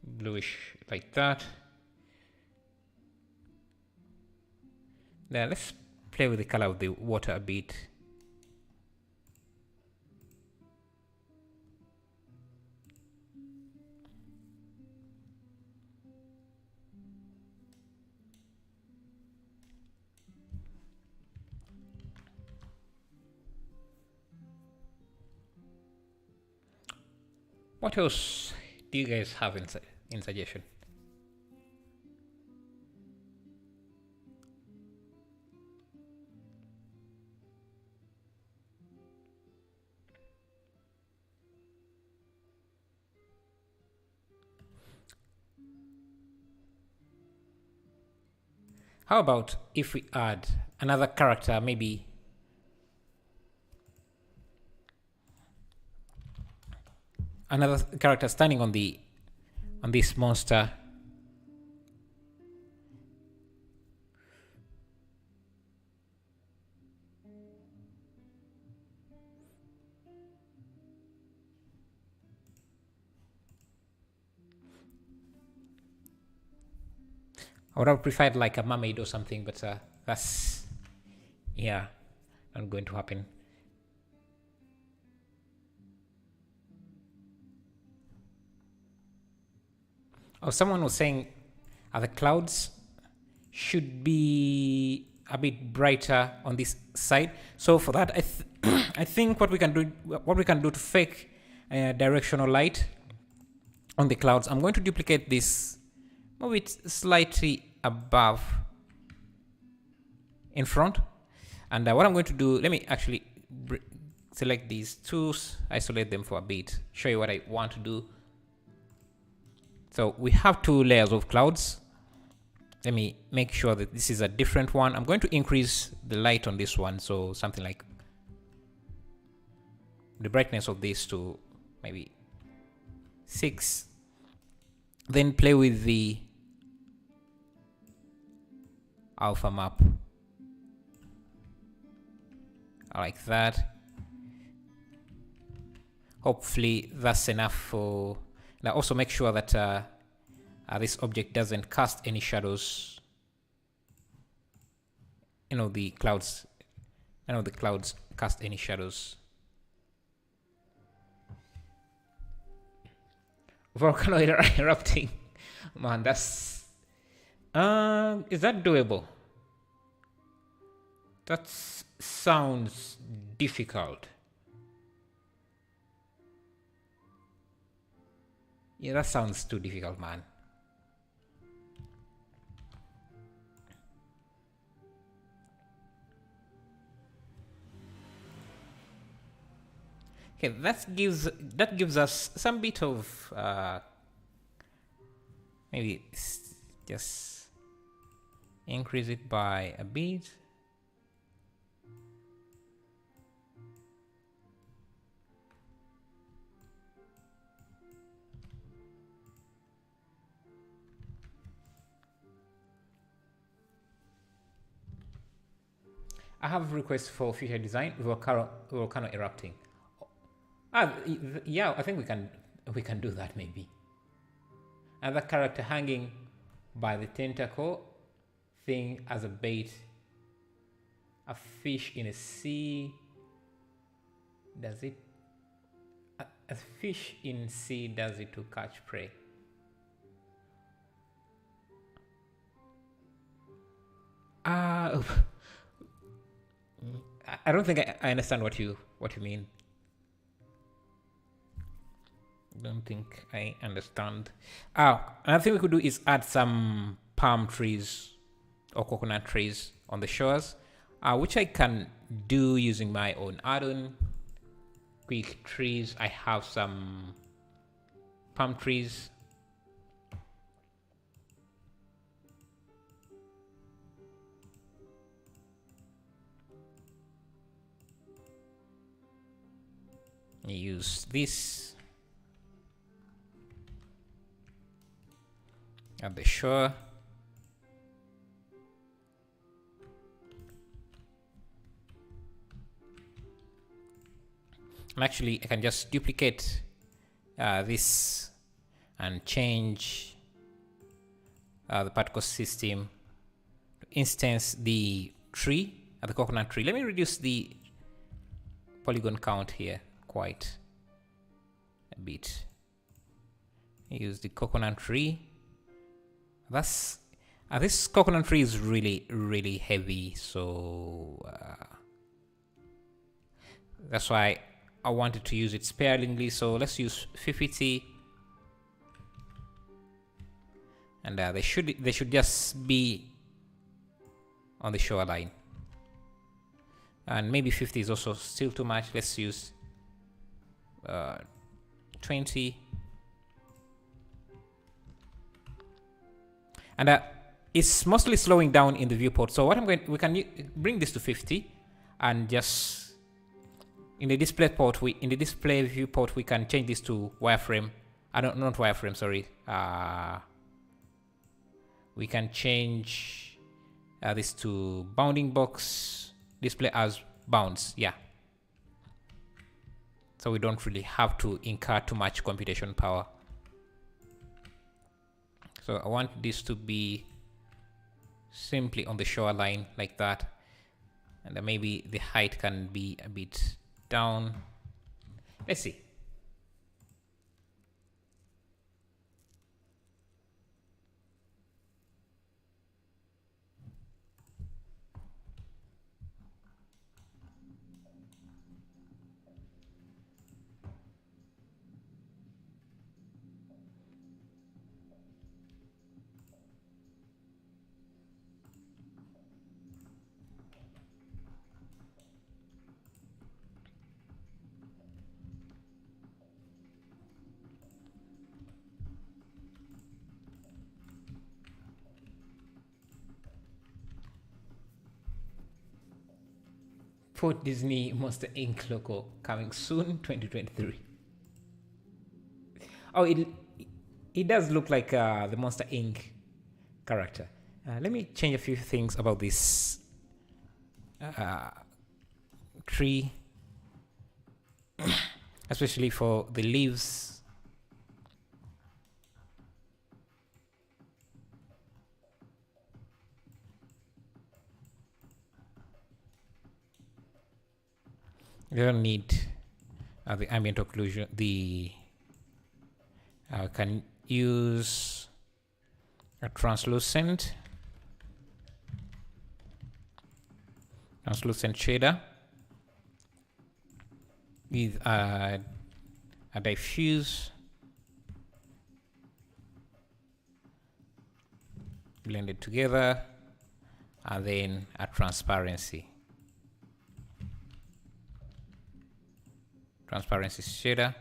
bluish like that. Now let's play with the color of the water a bit. What else do you guys have in suggestion? How about if we add another character, maybe another character standing on this monster. I would have preferred like a mermaid or something, but that's, yeah, not going to happen. Oh, someone was saying the clouds should be a bit brighter on this side. So for that, I think what we can do to fake directional light on the clouds, I'm going to duplicate this, move it slightly above in front. And what I'm going to do, let me actually select these two, isolate them for a bit, show you what I want to do. So we have two layers of clouds. Let me make sure that this is a different one. I'm going to increase the light on this one, so something like the brightness of this to maybe 6. Then play with the alpha map like that. Hopefully that's enough for. Now also make sure that this object doesn't cast any shadows the clouds, cast any shadows. Volcano erupting, man. That's is that doable? That sounds difficult. Yeah, that sounds too difficult, man. Okay, that gives us some bit of maybe just increase it by a bit. I have requests for future design volcano erupting. Yeah, I think we can do that maybe. Another character hanging by the tentacle thing as a bait. A fish in a sea. Does it? A fish in sea does it to catch prey. I don't think I understand what you mean. Don't think I understand. Another thing we could do is add some palm trees or coconut trees on the shores, which I can do using my own add-on. Quick trees. I have some palm trees. Use this at the shore. And actually I can just duplicate this and change the particle system to instance the tree, the coconut tree. Let me reduce the polygon count here quite a bit. Use the coconut tree. This coconut tree is really heavy, so that's why I wanted to use it sparingly. So let's use 50, and they should just be on the shoreline. And maybe 50 is also still too much. Let's use 20. And it's mostly slowing down in the viewport. So what we can bring this to 50, and just in the display viewport we can change this to wireframe. Not wireframe, sorry. We can change this to bounding box display as bounds. Yeah. So we don't really have to incur too much computation power. So I want this to be simply on the shoreline like that, and then maybe the height can be a bit down. Let's see. Port Disney Monster Inc. logo coming soon, 2023. Oh, it does look like the Monster Inc. character. Let me change a few things about this tree, especially for the leaves. We don't need the ambient occlusion. The can use a translucent shader with a diffuse, blend it together, and then a transparency shader.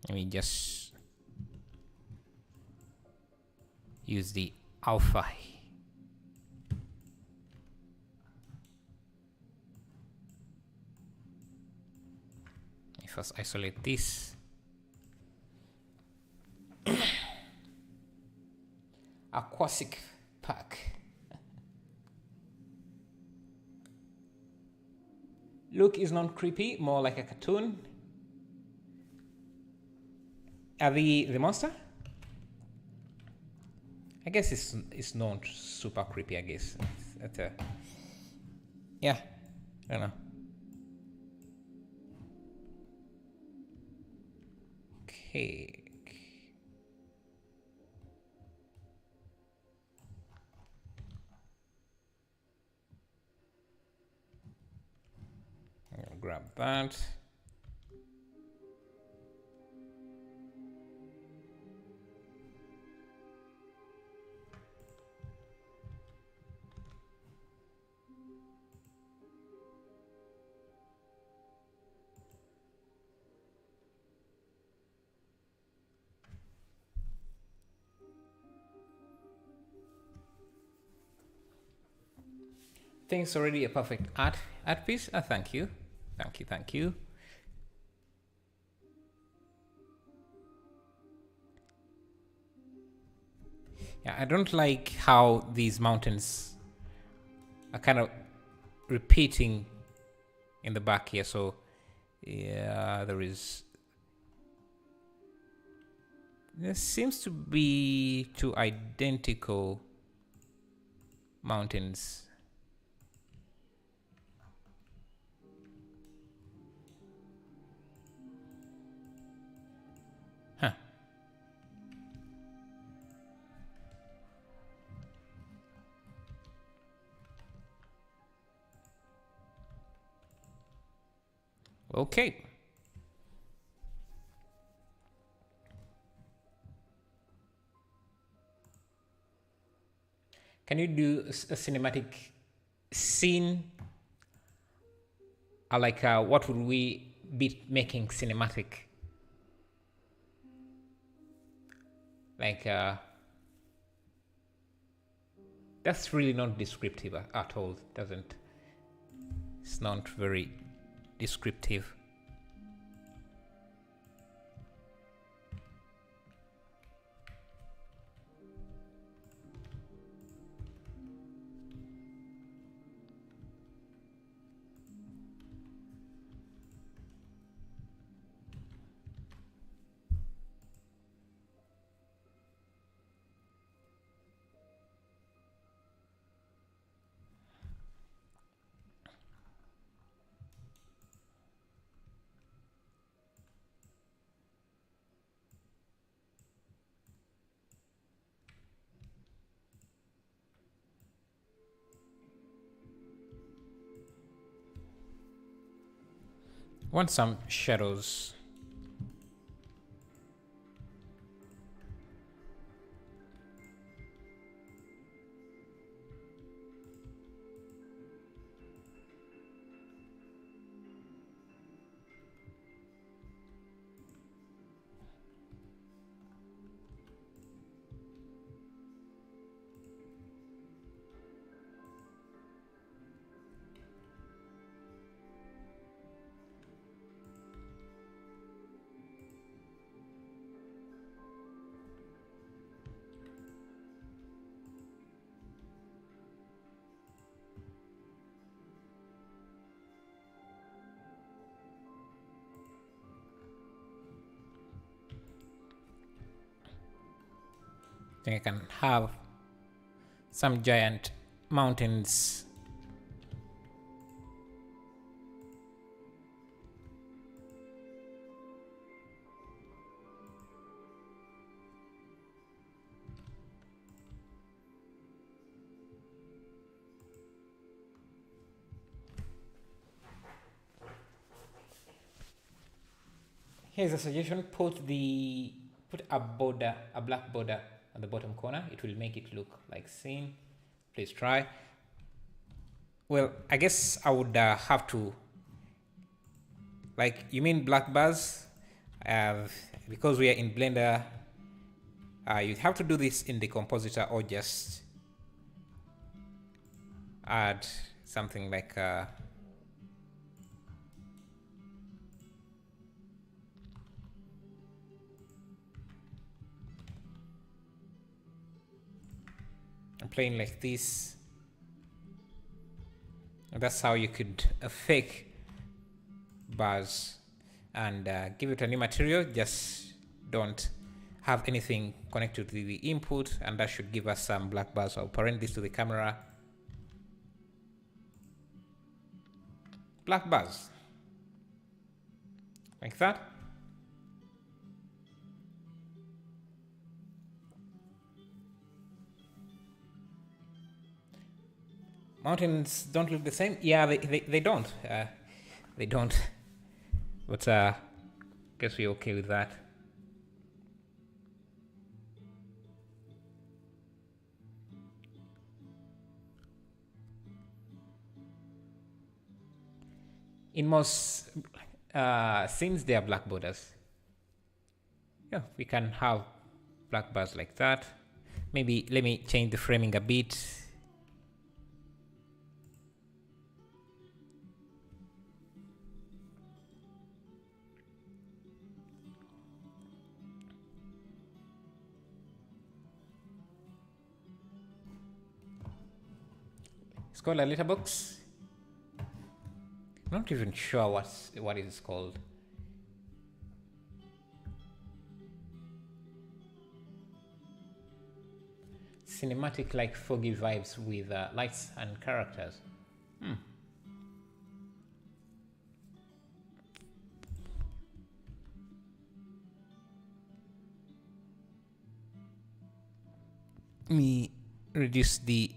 Let me just use the alpha. First isolate this. Aquatic pack. Look is not creepy, more like a cartoon. Are the monster? I guess it's not super creepy, I guess. It's yeah, I don't know. Okay. I'll grab that. Things already a perfect art piece. Thank you. Yeah, I don't like how these mountains are kind of repeating in the back here. So yeah, there seems to be two identical mountains. Huh. Okay. Can you do a cinematic scene? Like what would we be making cinematic? Like that's really not descriptive at all. It's not very descriptive. Want some shadows. I think I can have some giant mountains Here's a suggestion: put a border, a black border at the bottom corner. It will make it look like scene. Please try. Well, I guess I would have to, like, you mean black bars? Because we are in Blender, you have to do this in the compositor or just add something like I'm playing like this. That's how you could fake bars and give it a new material. Just don't have anything connected to the input, and that should give us some black bars. I'll parent this to the camera. Black bars. Like that. Mountains don't look the same. Yeah, they don't. They don't. But guess we're okay with that. In most scenes, they are black borders. Yeah, we can have black bars like that. Maybe let me change the framing a bit. It's called a letterbox. I'm not even sure what it is called. Cinematic, like foggy vibes with lights and characters. Let me reduce the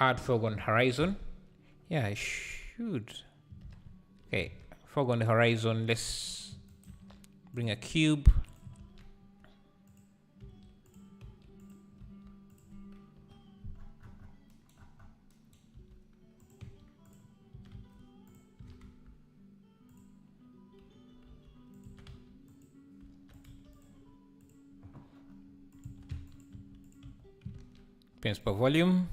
add fog on horizon. Yeah, I should. Okay, fog on the horizon. Let's bring a cube. Pins per volume.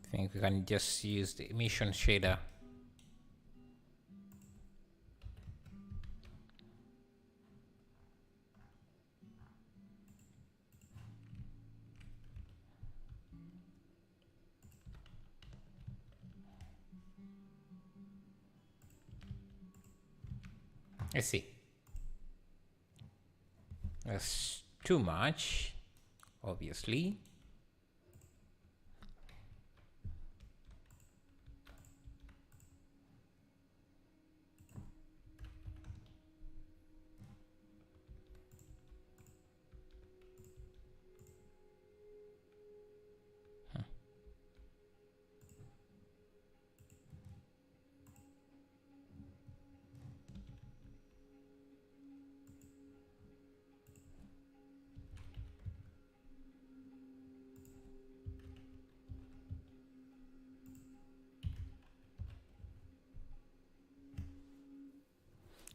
I think we can just use the emission shader. Let's see. That's too much, obviously.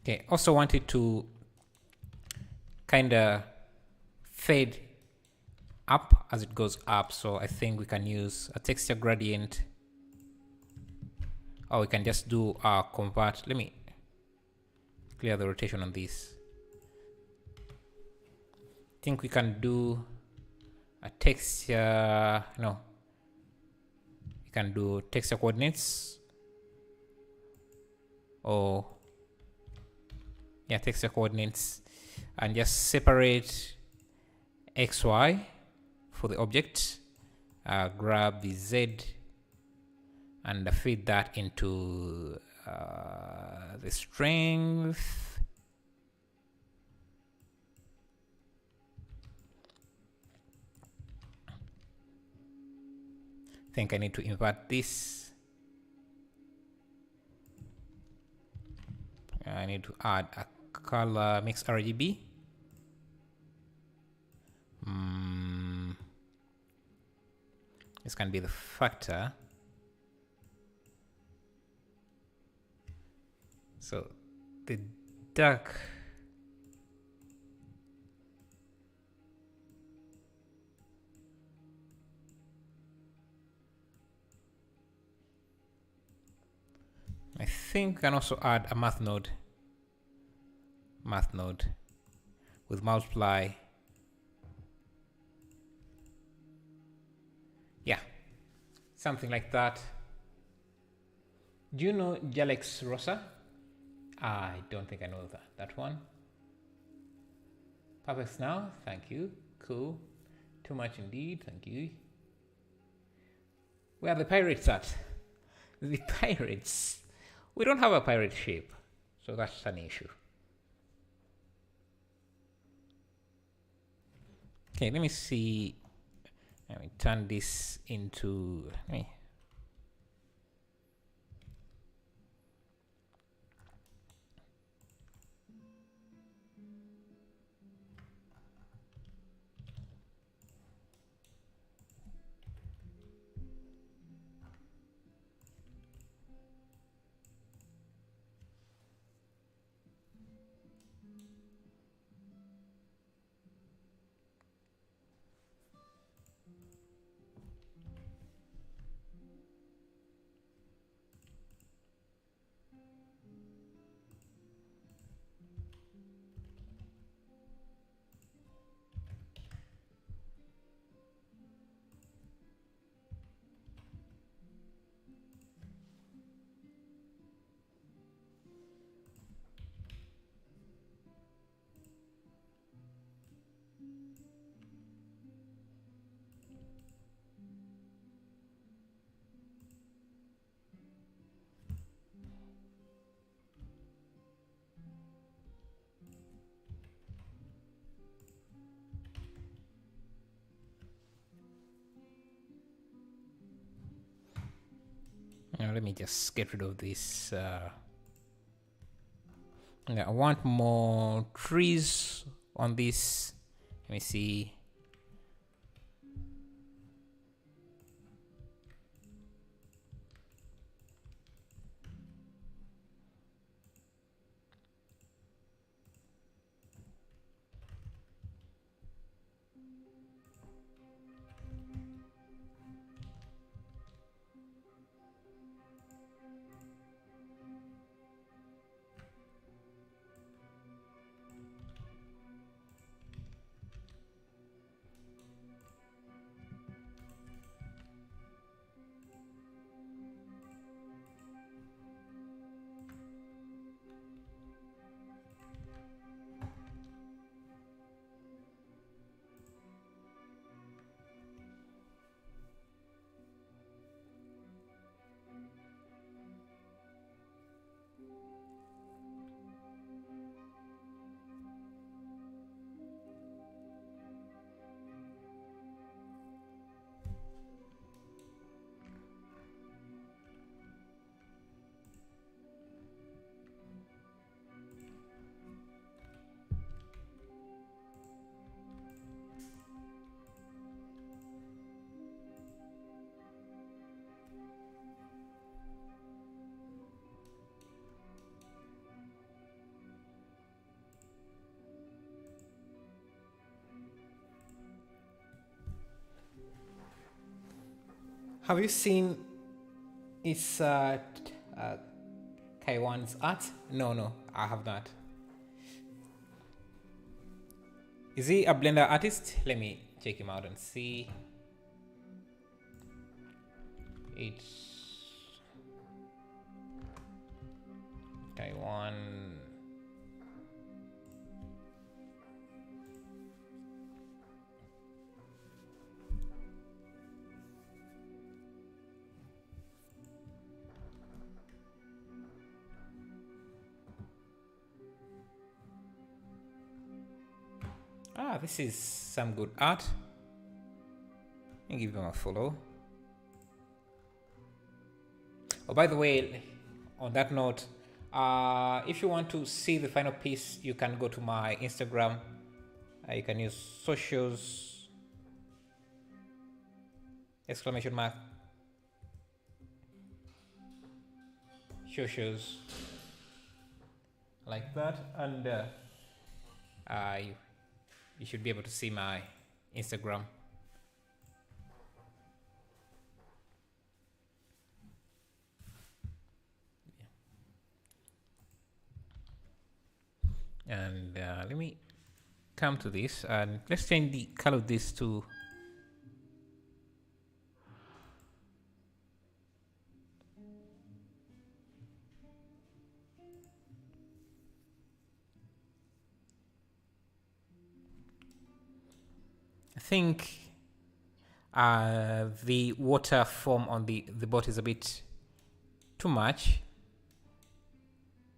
Okay, also wanted to kind of fade up as it goes up, so I think we can use a texture gradient, or we can just do a convert. Let me clear the rotation on this. I think we can do a texture, no, we can do texture coordinates, or yeah, texture coordinates, and just separate XY for the object, grab the Z and feed that into the strength. I think I need to invert this. I need to add a color mix RGB. This can be the factor. So the dark I think I can also add a math node with multiply. Yeah, something like that. Do you know Jalex Rosa? I don't think I know that one. Perfect now, thank you. Cool. Too much indeed, thank you. Where are the pirates at? The pirates. We don't have a pirate shape, so that's an issue. Okay, let me see. Let me turn this into. Now let me just get rid of this. Yeah, I want more trees on this. Let me see. Have you seen Kaiwan's art? No, I have not. Is he a Blender artist? Let me check him out and see. It's Taiwan. This is some good art. And give them a follow. Oh, by the way, on that note, if you want to see the final piece, you can go to my Instagram. You can use socials exclamation mark socials like that, and you should be able to see my Instagram. And let me come to this and let's change the color of this to I think the water foam on the boat is a bit too much,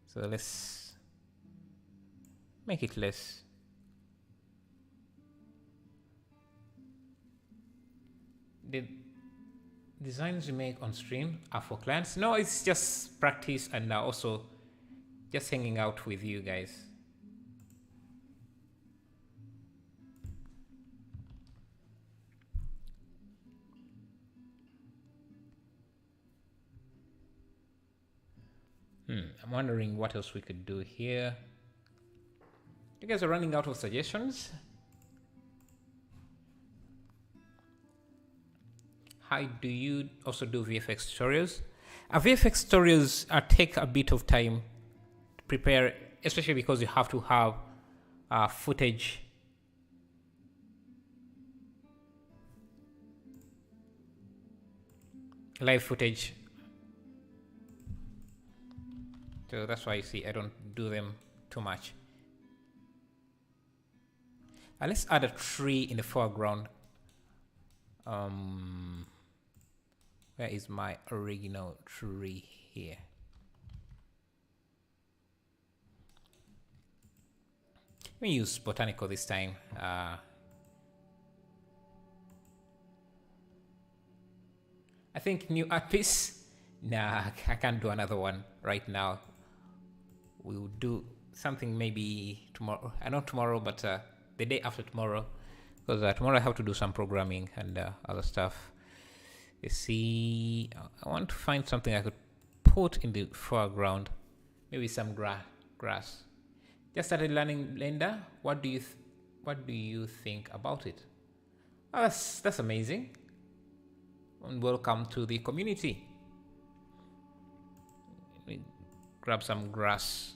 so let's make it less. The designs we make on stream are for clients. No, it's just practice and also just hanging out with you guys. I'm wondering what else we could do here. You guys are running out of suggestions. How do you also do VFX tutorials? VFX tutorials take a bit of time to prepare, especially because you have to have footage. Live footage. So that's why you see I don't do them too much. Let's add a tree in the foreground. Where is my original tree here? Let me use botanical this time. I think new art piece. Nah, I can't do another one right now. We'll do something maybe tomorrow. Not tomorrow, but the day after tomorrow. Because tomorrow I have to do some programming and other stuff. You see, I want to find something I could put in the foreground. Maybe some grass. Just started learning Blender. What do you think about it? Oh, that's amazing. And welcome to the community. Let me grab some grass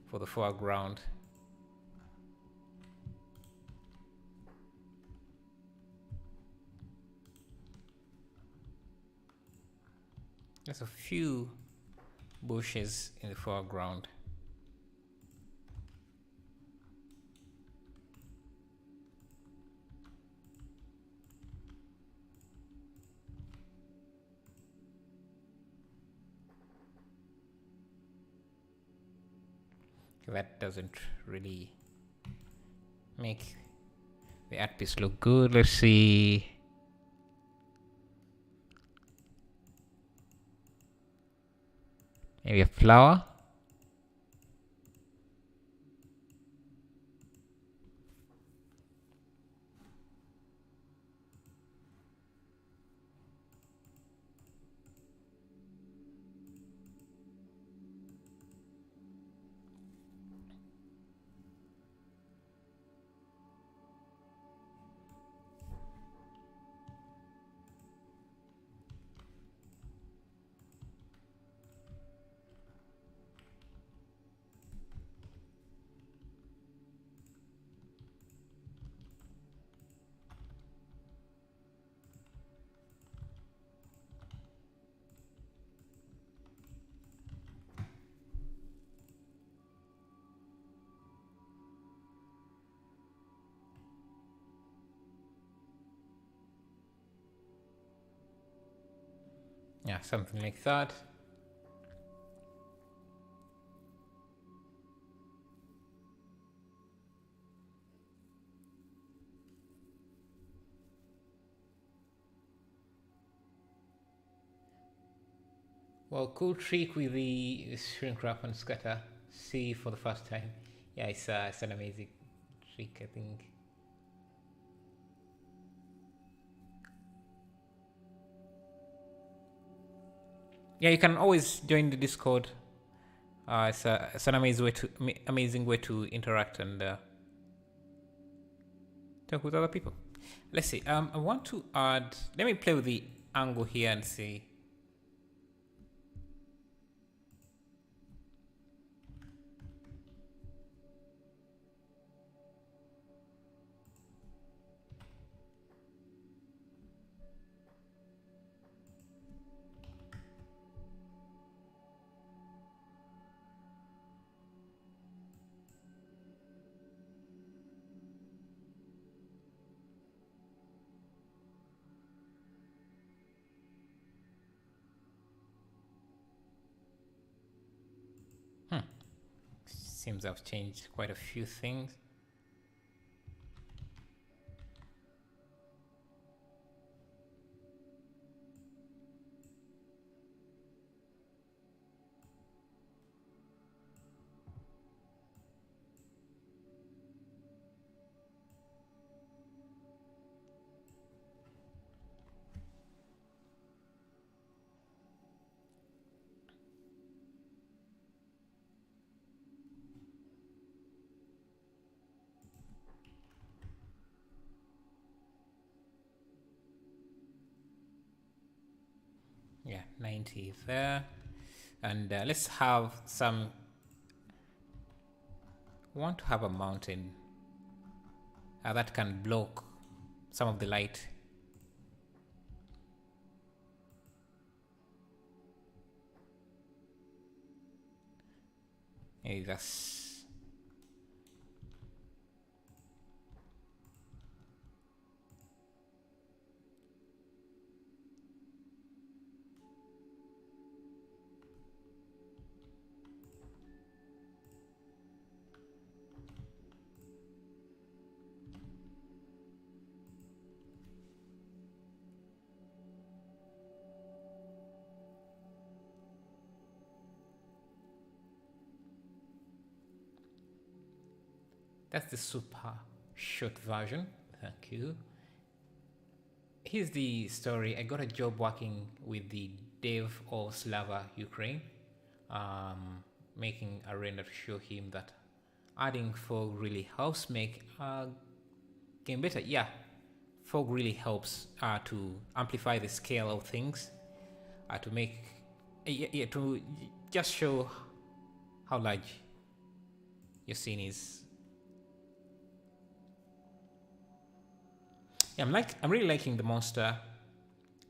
for the foreground. There's a few bushes in the foreground. That doesn't really make the art piece look good. Let's see. Maybe a flower. Yeah, something like that. Well, cool trick with the shrink wrap and scatter. See for the first time. Yeah, it's an amazing trick, I think. Yeah, you can always join the Discord. It's an amazing way to interact and talk with other people. Let's see. I want to add. Let me play with the angle here and see. Seems I've changed quite a few things. Yeah, 90 there. And let's have some. I want to have a mountain that can block some of the light. Maybe that's. That's the super short version. Thank you. Here's the story. I got a job working with the dev of Slava Ukraine, making a render to show him that adding fog really helps make a game better. Yeah, fog really helps to amplify the scale of things, to make, to just show how large your scene is. Yeah, I'm really liking the monster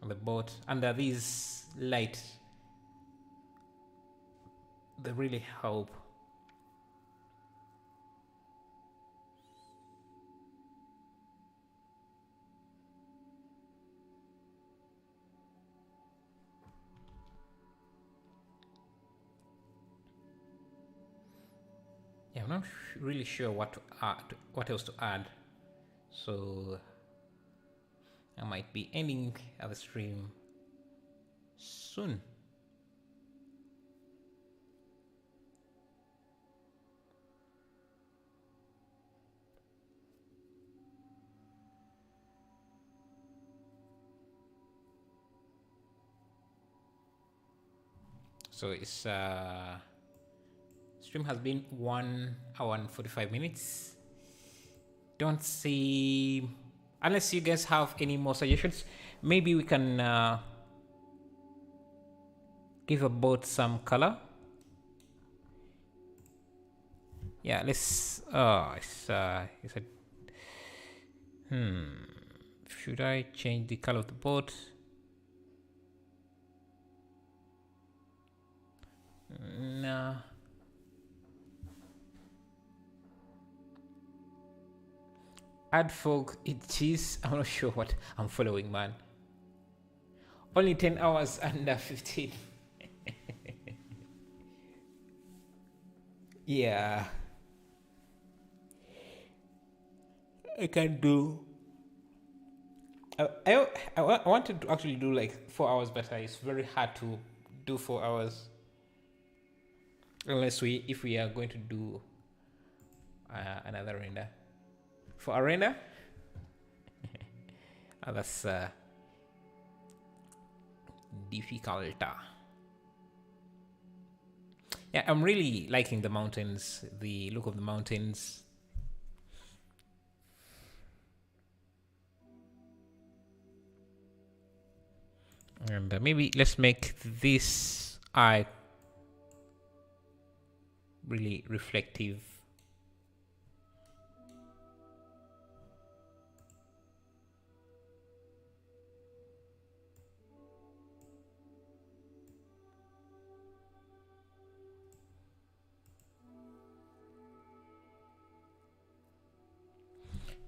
on the boat, and these light, they really help. Yeah, I'm not really sure what to add, what else to add, so I might be ending the stream soon. So it's stream has been 1 hour and 45 minutes. Don't see, unless you guys have any more suggestions, maybe we can give a boat some color. Yeah, let's should I change the color of the boat? No. Add fog, it is. I'm not sure what I'm following, man. Only 10 hours under 15. Yeah. I can do. I wanted to actually do like 4 hours, but it's very hard to do 4 hours, unless if we are going to do another render. For a render, that's difficult. Yeah, I'm really liking the mountains, the look of the mountains. And maybe let's make this eye really reflective.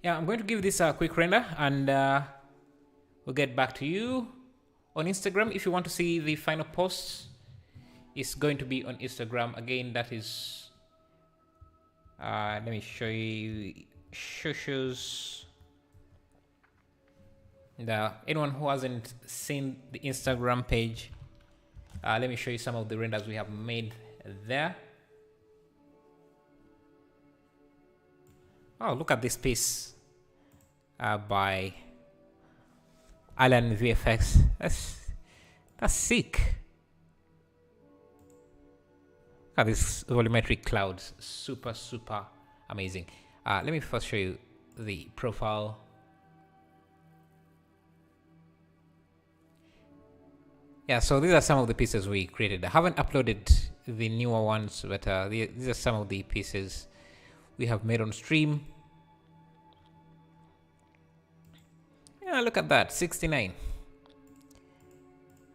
Yeah, I'm going to give this a quick render, and we'll get back to you on Instagram. If you want to see the final post, it's going to be on Instagram. Again, that is, let me show you shows. Anyone who hasn't seen the Instagram page, let me show you some of the renders we have made there. Oh, look at this piece by Alan VFX. That's sick. Look at these volumetric clouds. Super amazing. Let me first show you the profile. Yeah, so these are some of the pieces we created. I haven't uploaded the newer ones, but these are some of the pieces we have made on stream. Yeah, look at that, 69.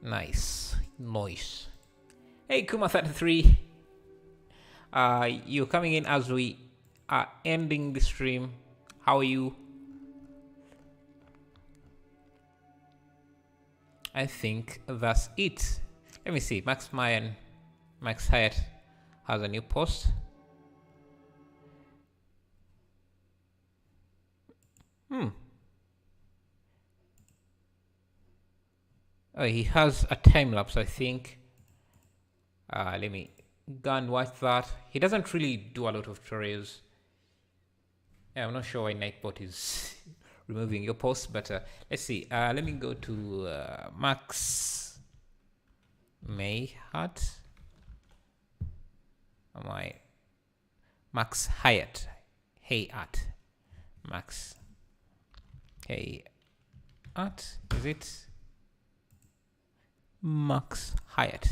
Nice. Hey, Kuma33. You're coming in as we are ending the stream. How are you? I think that's it. Let me see. Max Hyatt has a new post. Oh, he has a time lapse, I think. Let me go and watch that. He doesn't really do a lot of tutorials. Yeah, I'm not sure why Nightbot is removing your post, but let's see. Let me go to Max Mayhat. Max Hyatt. Max Hyatt. Is it Max Hyatt?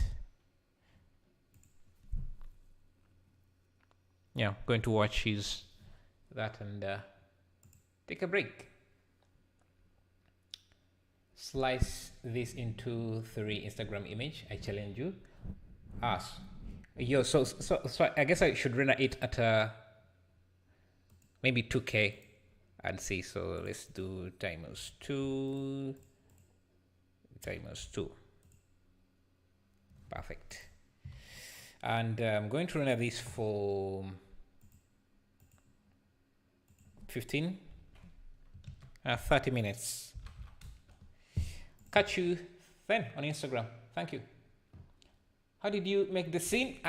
Yeah, going to watch that and take a break. Slice this into 3 Instagram image. I challenge you. So I guess I should render it at maybe 2K and see. So let's do times 2. Perfect. And I'm going to render this for 30 minutes. Catch you then on Instagram. Thank you. How did you make the scene?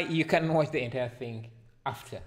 You can watch the entire thing after.